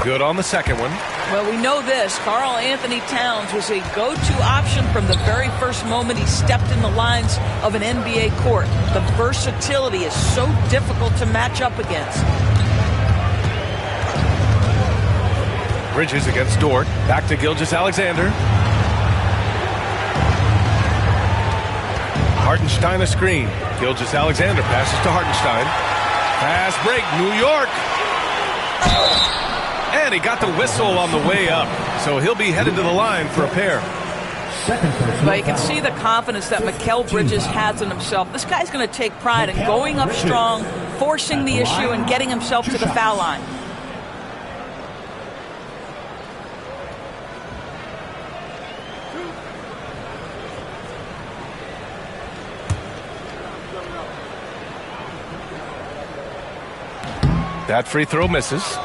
Good on the second one. Well, we know this. Karl-Anthony Towns was a go-to option from the very first moment he stepped in the lines of an NBA court. The versatility is so difficult to match up against. Bridges against Dort. Back to Gilgeous-Alexander. Hartenstein a screen. Gilgeous-Alexander passes to Hartenstein. Pass break, New York. And he got the whistle on the way up. So he'll be headed to the line for a pair. But you can see the confidence that Mikal Bridges has in himself. This guy's going to take pride in going up strong, forcing the issue, and getting himself to the foul line. That free throw misses.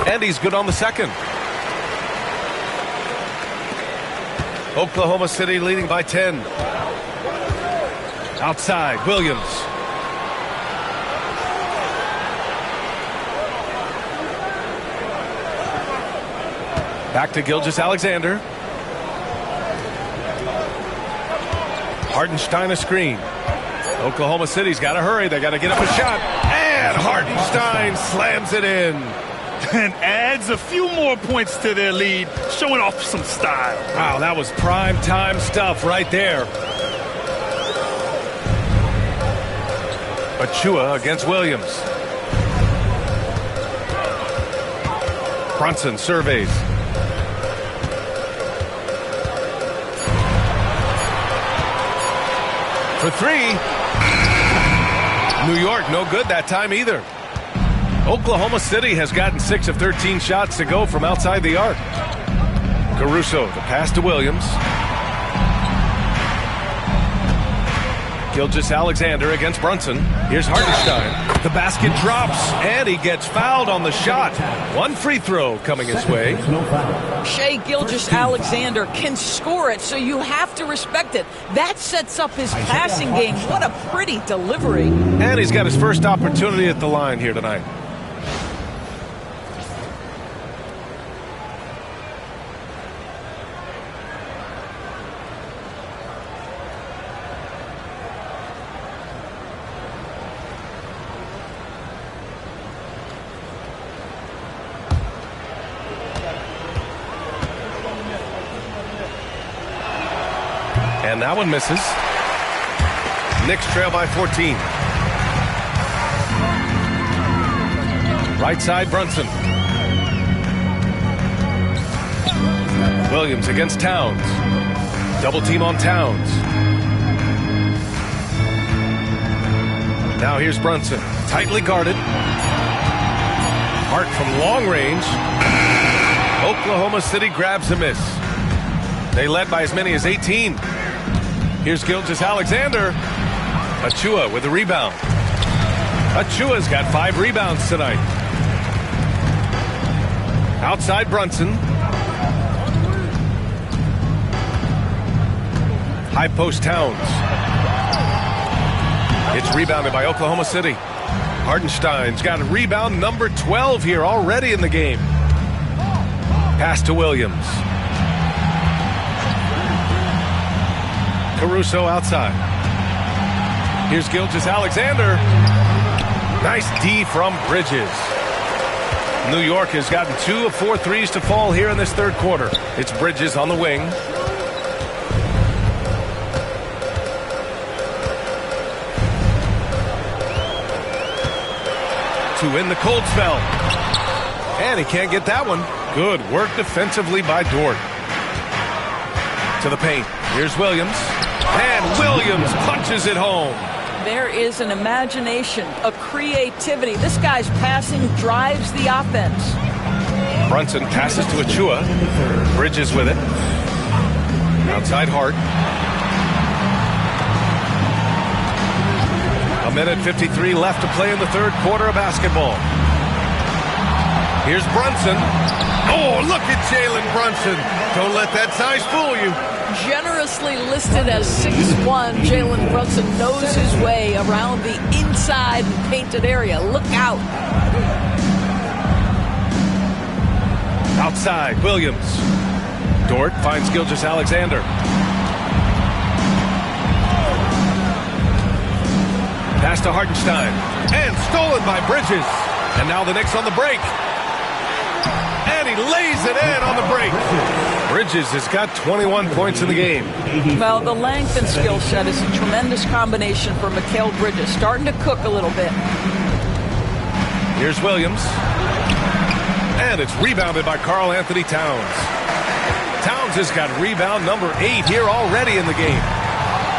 And he's good on the second. Oklahoma City leading by 10. Outside, Williams. Back to Gilgeous-Alexander. Hartenstein a screen. Oklahoma City's got to hurry. They got to get up a shot. And Hartenstein slams it in. And adds a few more points to their lead, showing off some style. Wow, that was prime time stuff right there. Achua against Williams. Brunson surveys. For 3. New York, no good that time either. Oklahoma City has gotten 6 of 13 shots to go from outside the arc. Caruso, the pass to Williams. Gilgeous-Alexander against Brunson. Here's Hartenstein. The basket drops, and he gets fouled on the shot. One free throw coming his way. Shai Gilgeous-Alexander can score it, so you have to respect it. That sets up his passing game. What a pretty delivery. And he's got his first opportunity at the line here tonight. And that one misses. Knicks trail by 14. Right side, Brunson. Williams against Towns. Double team on Towns. Now here's Brunson. Tightly guarded. Hart from long range. Oklahoma City grabs a miss. They led by as many as 18. Here's Gilgeous-Alexander. Achua with a rebound. Achua's got 5 rebounds tonight. Outside Brunson. High post Towns. It's rebounded by Oklahoma City. Hartenstein's got a rebound number 12 here already in the game. Pass to Williams. Caruso outside. Here's Gilgeous-Alexander. Nice D from Bridges. New York has gotten 2 of 4 threes to fall here in this third quarter. It's Bridges on the wing. To win the cold spell. And he can't get that one. Good work defensively by Dort. To the paint. Here's Williams. And Williams punches it home. There is an imagination, a creativity. This guy's passing drives the offense. Brunson passes to Achua. Bridges with it. Outside Hart. A minute 53 left to play in the third quarter of basketball. Here's Brunson. Oh, look at Jalen Brunson. Don't let that size fool you. Generously listed as 6'1", Jalen Brunson knows his way around the inside and painted area. Look out. Outside, Williams. Dort finds Gilgeous-Alexander. Pass to Hartenstein. And stolen by Bridges. And now the Knicks on the break. And he lays it in on the break. Bridges has got 21 points in the game. Well, the length and skill set is a tremendous combination for Mikal Bridges. Starting to cook a little bit. Here's Williams. And it's rebounded by Karl Anthony Towns. Towns has got rebound number 8 here already in the game.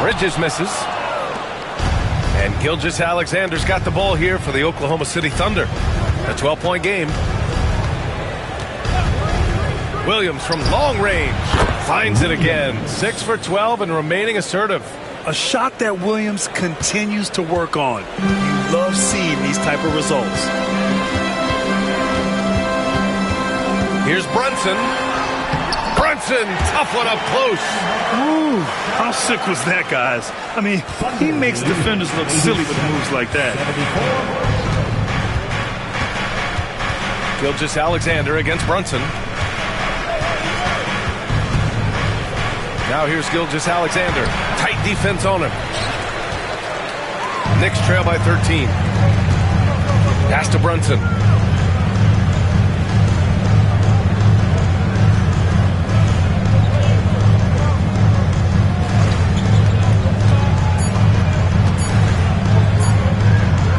Bridges misses. And Gilgeous-Alexander's got the ball here for the Oklahoma City Thunder. A 12-point game. Williams from long range finds it again. 6 for 12 and remaining assertive. A shot that Williams continues to work on. You love seeing these type of results. Here's Brunson. Brunson, tough one up close. Ooh, how sick was that, guys? I mean, he makes defenders look silly with moves like that. Gilgeous-Alexander against Brunson. Now here's Gilgeous-Alexander. Tight defense on him. Knicks trail by 13. Pass to Brunson.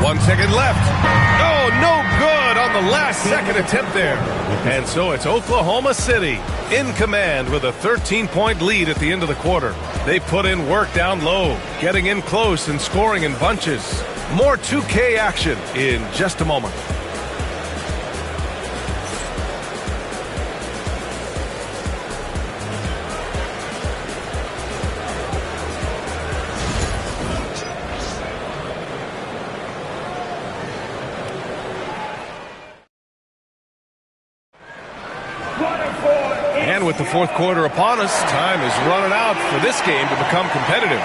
One second left. Oh, no good on the last second attempt there. And so it's Oklahoma City in command with a 13-point lead at the end of the quarter. They put in work down low, getting in close and scoring in bunches. More 2K action in just a moment. with the fourth quarter upon us, time is running out for this game to become competitive.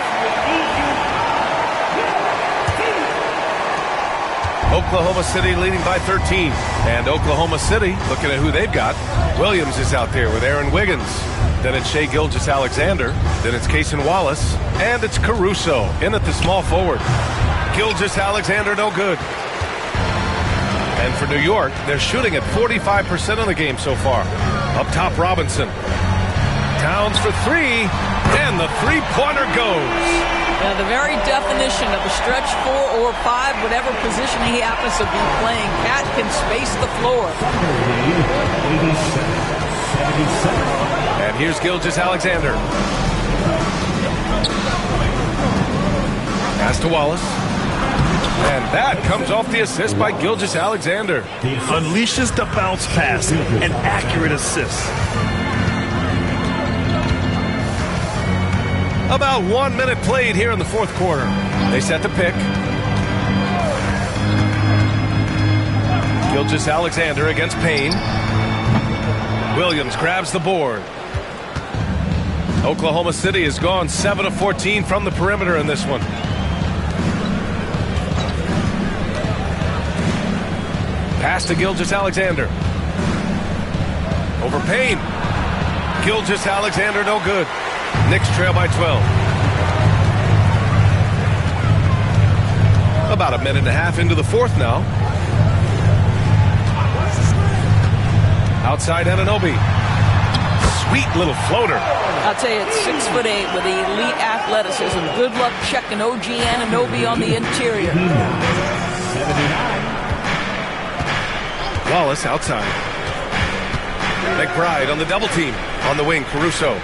Oklahoma City leading by 13. And Oklahoma City, looking at who they've got, Williams is out there with Aaron Wiggins. Then it's Shai Gilgeous-Alexander. Then it's Cason Wallace. And it's Caruso in at the small forward. Gilgeous-Alexander no good. And for New York, they're shooting at 45% of the game so far. Up top, Robinson. Towns for three, and the three-pointer goes. Now, the very definition of a stretch 4 or 5, whatever position he happens to be playing, Cat can space the floor. And here's Gilgeous-Alexander. Pass to Wallace. And that comes off the assist by Gilgeous-Alexander. Unleashes the bounce pass, an accurate assist. About 1 minute played here in the fourth quarter. They set the pick. Gilgeous-Alexander against Payne. Williams grabs the board. Oklahoma City has gone 7 of 14 from the perimeter in this one. Pass to Gilgeous-Alexander. Over Payne. Gilgeous-Alexander no good. Knicks trail by 12. About a minute and a half into the fourth now. Outside Anunoby. Sweet little floater. I'll tell you, it's 6'8" with elite athleticism. Good luck checking OG Anunoby on the interior. 79. Wallace outside. McBride on the double team. On the wing, Caruso.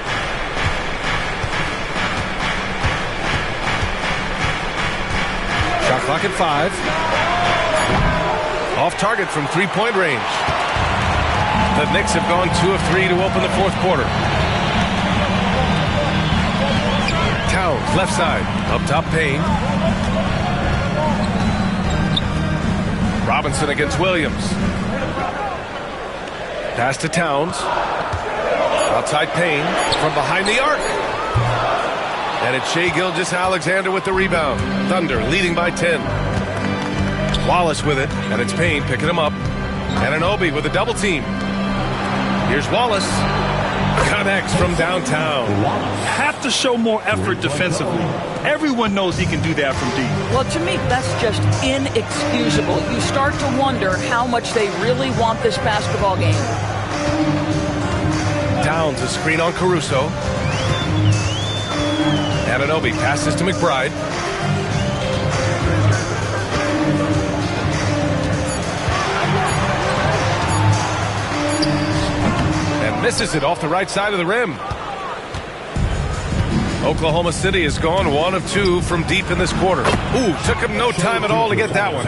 Shot clock at 5. Off target from three-point range. The Knicks have gone 2 of 3 to open the fourth quarter. Towns, left side. Up top, Payne. Robinson against Williams. Pass to Towns. Outside Payne. From behind the arc. And it's Shai Gilgeous-Alexander with the rebound. Thunder leading by 10. Wallace with it. And it's Payne picking him up. Anunoby with a double team. Here's Wallace. Connects from downtown. Have to show more effort defensively. Everyone knows he can do that from deep. Well, to me, that's just inexcusable. You start to wonder how much they really want this basketball game. Towns a screen on Caruso. Anunoby passes to McBride. And misses it off the right side of the rim. Oklahoma City has gone 1 of 2 from deep in this quarter. Ooh, took him no time at all to get that one.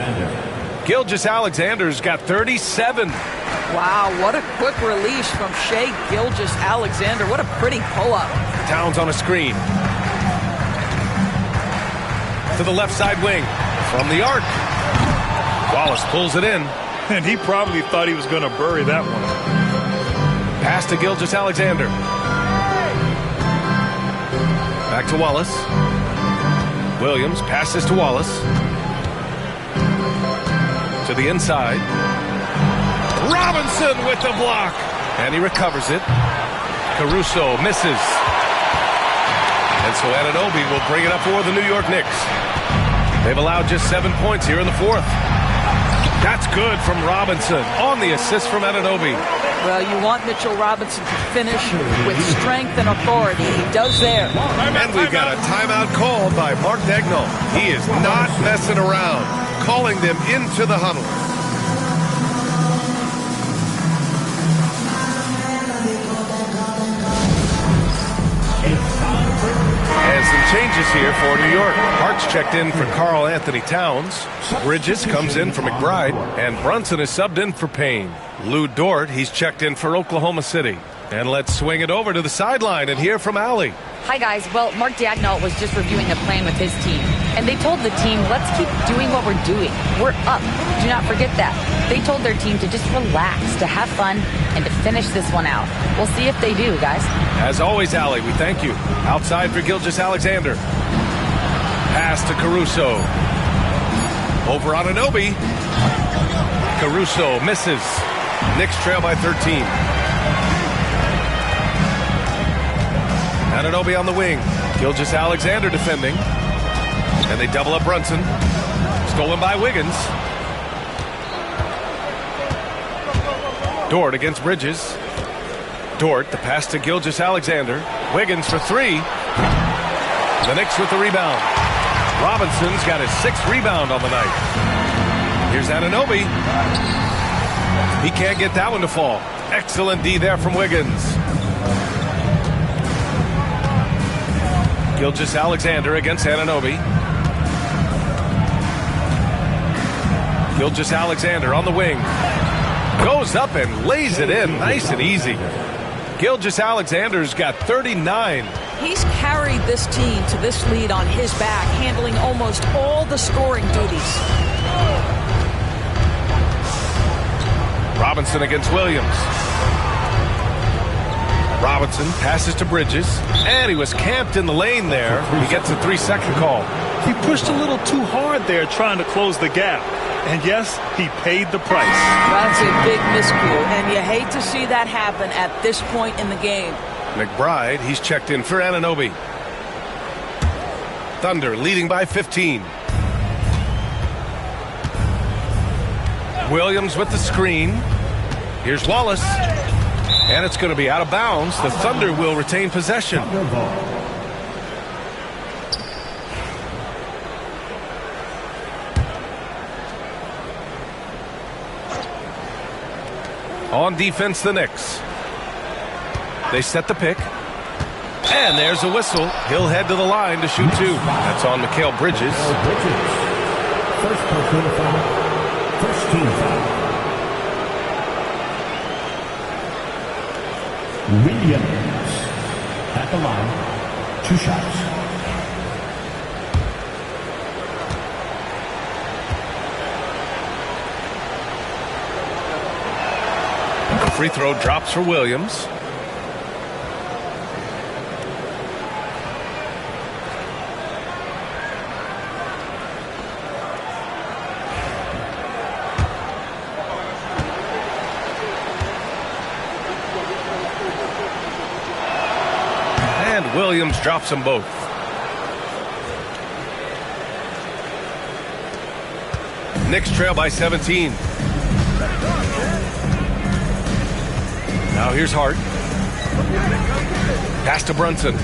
Gilgeous-Alexander's got 37. Wow, what a quick release from Shai Gilgeous-Alexander. What a pretty pull-up. Towns on a screen. To the left side wing. From the arc. Wallace pulls it in. And he probably thought he was going to bury that one. Pass to Gilgeous-Alexander. Back to Wallace. Williams passes to Wallace. To the inside. Robinson with the block. And he recovers it. Caruso misses. And so Anunoby will bring it up for the New York Knicks. They've allowed just 7 points here in the fourth. That's good from Robinson on the assist from Anunoby. Well, you want Mitchell Robinson to finish with strength and authority. He does there. And we've got a timeout called by Mark Daigneault. He is not messing around, calling them into the huddle. And some changes here for New York. Hart's checked in for Karl Anthony Towns. Bridges comes in for McBride. And Brunson is subbed in for Payne. Lou Dort, he's checked in for Oklahoma City. And let's swing it over to the sideline and hear from Allie. Hi, guys. Well, Mark Daigneault was just reviewing the plan with his team. And they told the team, let's keep doing what we're doing. We're up. Do not forget that. They told their team to just relax, to have fun, and to finish this one out. We'll see if they do, guys. As always, Allie, we thank you. Outside for Gilgeous-Alexander. Pass to Caruso. Over on Anunoby. Caruso misses. Knicks trail by 13. Anunoby on the wing. Gilgeous-Alexander defending. And they double up Brunson. Stolen by Wiggins. Dort against Bridges. Dort, the pass to Gilgeous-Alexander. Wiggins for three. The Knicks with the rebound. Robinson's got his 6th rebound on the night. Here's Anunoby. He can't get that one to fall. Excellent D there from Wiggins. Gilgeous-Alexander against Anunoby. Gilgeous-Alexander on the wing. Goes up and lays it in nice and easy. Gilgeous-Alexander's got 39. He's carried this team to this lead on his back, handling almost all the scoring duties. Robinson against Williams. Robinson passes to Bridges, and he was camped in the lane there. He gets a 3-second call. He pushed a little too hard there trying to close the gap. And yes, he paid the price. That's a big miscue, and you hate to see that happen at this point in the game. McBride, he's checked in for Anunoby. Thunder leading by 15. Williams with the screen. Here's Wallace. And it's going to be out of bounds. The Thunder will retain possession. On defense, the Knicks. They set the pick. And there's a whistle. He'll head to the line to shoot 2. That's on Mikal Bridges. First personal foul. First team foul. Williams at the line. 2 shots. The free throw drops for Williams. And Williams drops them both. Knicks trail by 17. Now here's Hart. Pass to Brunson.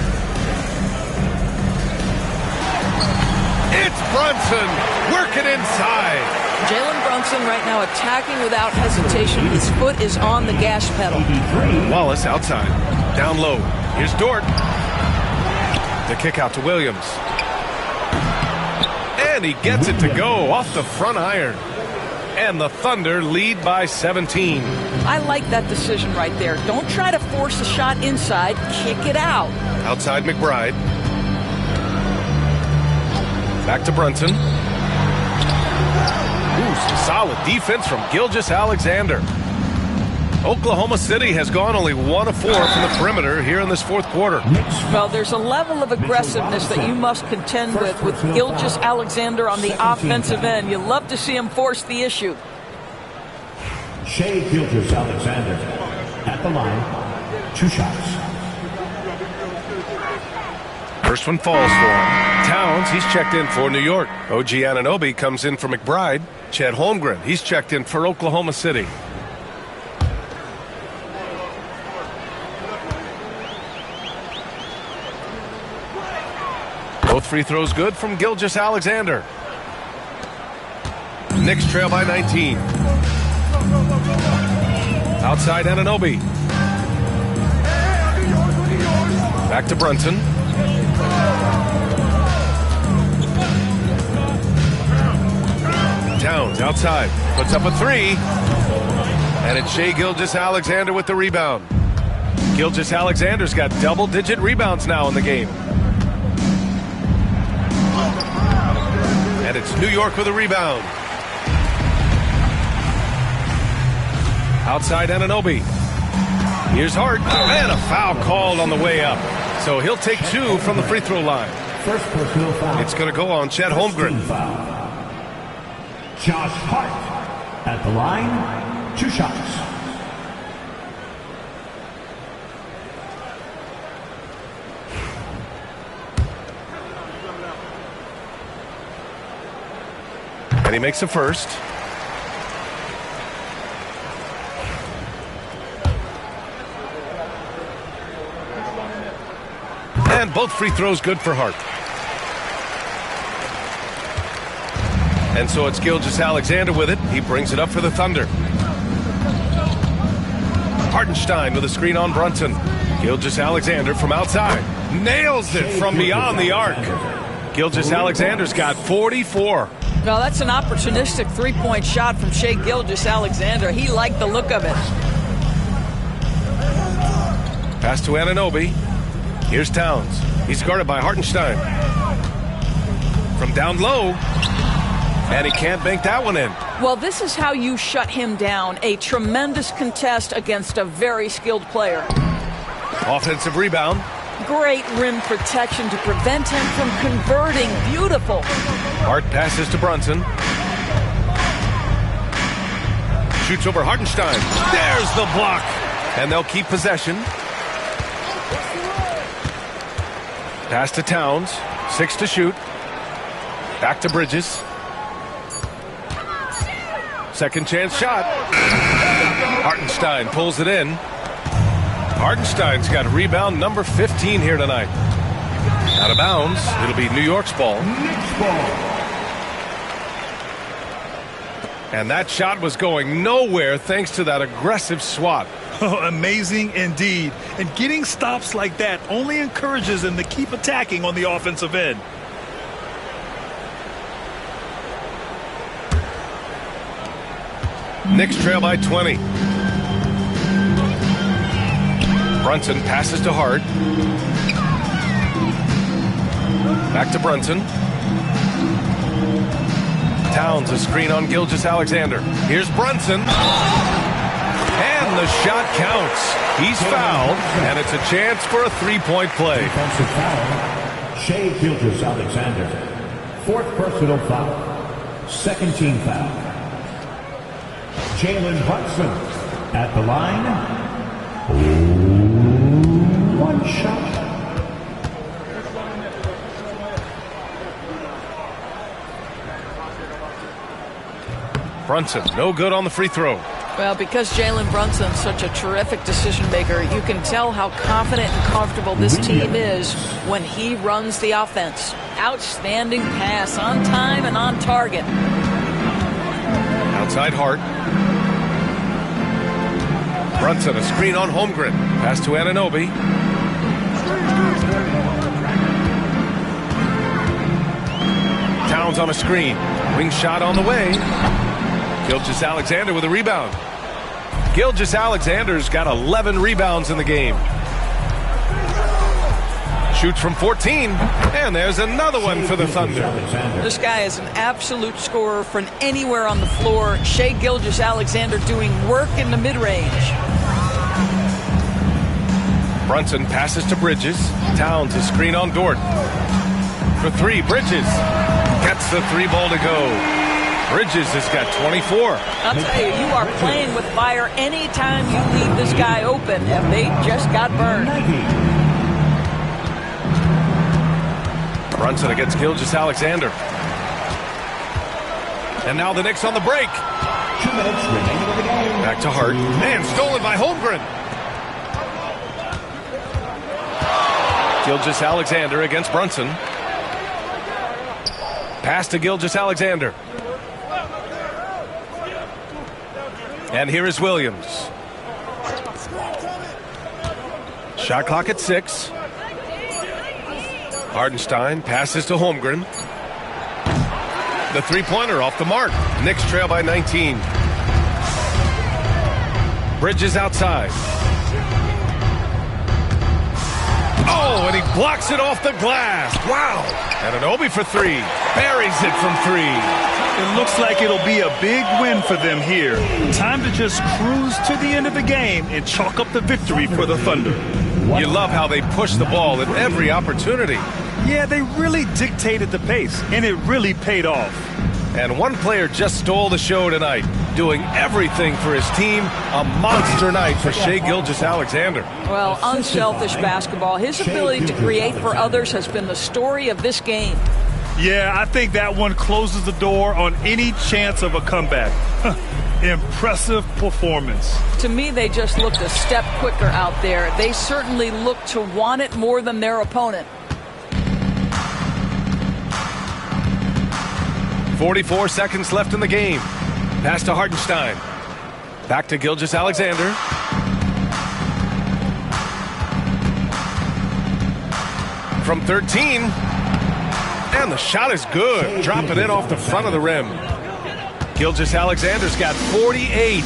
It's Brunson working inside. Jalen Brunson right now attacking without hesitation. His foot is on the gas pedal. Wallace outside. Down low. Here's Dort. The kick out to Williams. And he gets it to go off the front iron. And the Thunder lead by 17. I like that decision right there. Don't try to force a shot inside. Kick it out. Outside McBride. Back to Brunson. Ooh, some solid defense from Gilgeous-Alexander. Oklahoma City has gone only 1 of 4 from the perimeter here in this 4th quarter. Well, there's a level of aggressiveness that you must contend with Gilgeous-Alexander on the offensive end. You love to see him force the issue. Shai Gilgeous-Alexander at the line. 2 shots. First one falls for him. Towns, he's checked in for New York. OG Anunoby comes in for McBride. Chet Holmgren, he's checked in for Oklahoma City. Both free throws good from Gilgeous-Alexander. Knicks trail by 19. Outside Anunoby. Back to Brunson. Towns outside. Puts up a 3. And it's Shai Gilgeous-Alexander with the rebound. Gilgeous-Alexander's got double-digit rebounds now in the game. And it's New York with a rebound. Outside Anunoby. Here's Hart, and a foul called on the way up. So he'll take 2 from the free throw line. First personal foul. It's going to go on Chet Holmgren. Josh Hart at the line, 2 shots. And he makes a first. And both free throws good for Hart. And so it's Gilgeous-Alexander with it. He brings it up for the Thunder. Hartenstein with a screen on Brunson. Gilgeous-Alexander from outside. Nails it from beyond the arc. Gilgeous-Alexander's got 44. Well, that's an opportunistic three-point shot from Shai Gilgeous-Alexander. He liked the look of it. Pass to Anunoby. Here's Towns. He's guarded by Hartenstein. From down low. And he can't bank that one in. Well, this is how you shut him down. A tremendous contest against a very skilled player. Offensive rebound. Great rim protection to prevent him from converting. Beautiful. Hart passes to Brunson. Shoots over Hartenstein. There's the block. And they'll keep possession. Pass to Towns. 6 to shoot. Back to Bridges. Second chance shot. Hartenstein pulls it in. Hartenstein's got rebound number 15 here tonight. Out of bounds. It'll be New York's ball. Knicks ball. And that shot was going nowhere thanks to that aggressive swat. Oh, amazing indeed. And getting stops like that only encourages them to keep attacking on the offensive end. Knicks trail by 20. Brunson passes to Hart. Back to Brunson. Towns a screen on Gilgeous-Alexander. Here's Brunson. And the shot counts. He's fouled, and it's a chance for a three-point play. Defensive foul. Shai Gilgeous-Alexander. 4th personal foul. 2nd team foul. Jalen Brunson at the line. 1 shot. Brunson, no good on the free throw. Well, because Jalen Brunson's such a terrific decision maker, you can tell how confident and comfortable this team is when he runs the offense. Outstanding pass, on time and on target. Outside Hart. Brunson, a screen on Holmgren. Pass to Anunoby. Towns on a screen. Wing shot on the way. Gilgeous-Alexander with a rebound. Gilgeous-Alexander's got 11 rebounds in the game. Shoots from 14, and there's another one for the Thunder. This guy is an absolute scorer from anywhere on the floor. Shai Gilgeous-Alexander doing work in the mid-range. Brunson passes to Bridges. Towns a screen on Dort. For 3, Bridges gets the 3-ball to go. Bridges has got 24. I'll tell you, you are playing with fire anytime you leave this guy open, and they just got burned. Brunson against Gilgeous-Alexander. And now the Knicks on the break. 2 minutes remaining in the game. Back to Hart. And stolen by Holmgren. Gilgeous-Alexander against Brunson. Pass to Gilgeous-Alexander. And here is Williams. Shot clock at 6. Hartenstein passes to Holmgren. The three-pointer off the mark. Knicks trail by 19. Bridges outside. Oh, and he blocks it off the glass. Wow. And an Obi for three. Buries it from three. It looks like it'll be a big win for them here. Time to just cruise to the end of the game and chalk up the victory for the Thunder. You love how they push the ball at every opportunity. Yeah, they really dictated the pace, and it really paid off. And one player just stole the show tonight, doing everything for his team. A monster night for Shai Gilgeous-Alexander. Well, unselfish basketball. His ability to create for others has been the story of this game. Yeah, I think that one closes the door on any chance of a comeback. Impressive performance. To me, they just looked a step quicker out there. They certainly looked to want it more than their opponent. 44 seconds left in the game. Pass to Hartenstein. Back to Gilgeous-Alexander. From 13. And the shot is good. Drop it in off the front of the rim. Gilgeous-Alexander's got 48.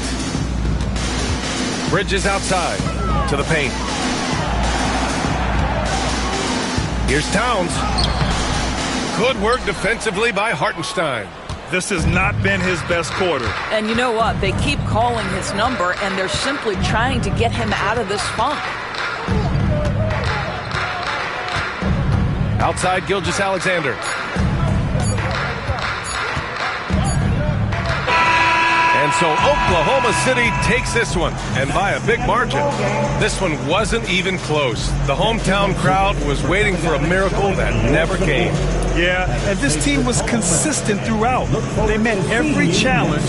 Bridges outside to the paint. Here's Towns. Good work defensively by Hartenstein. This has not been his best quarter. And you know what? They keep calling his number, and they're simply trying to get him out of this funk. Outside Gilgeous-Alexander. And so Oklahoma City takes this one, and by a big margin. This one wasn't even close. The hometown crowd was waiting for a miracle that never came. Yeah, and this team was consistent throughout. They met every challenge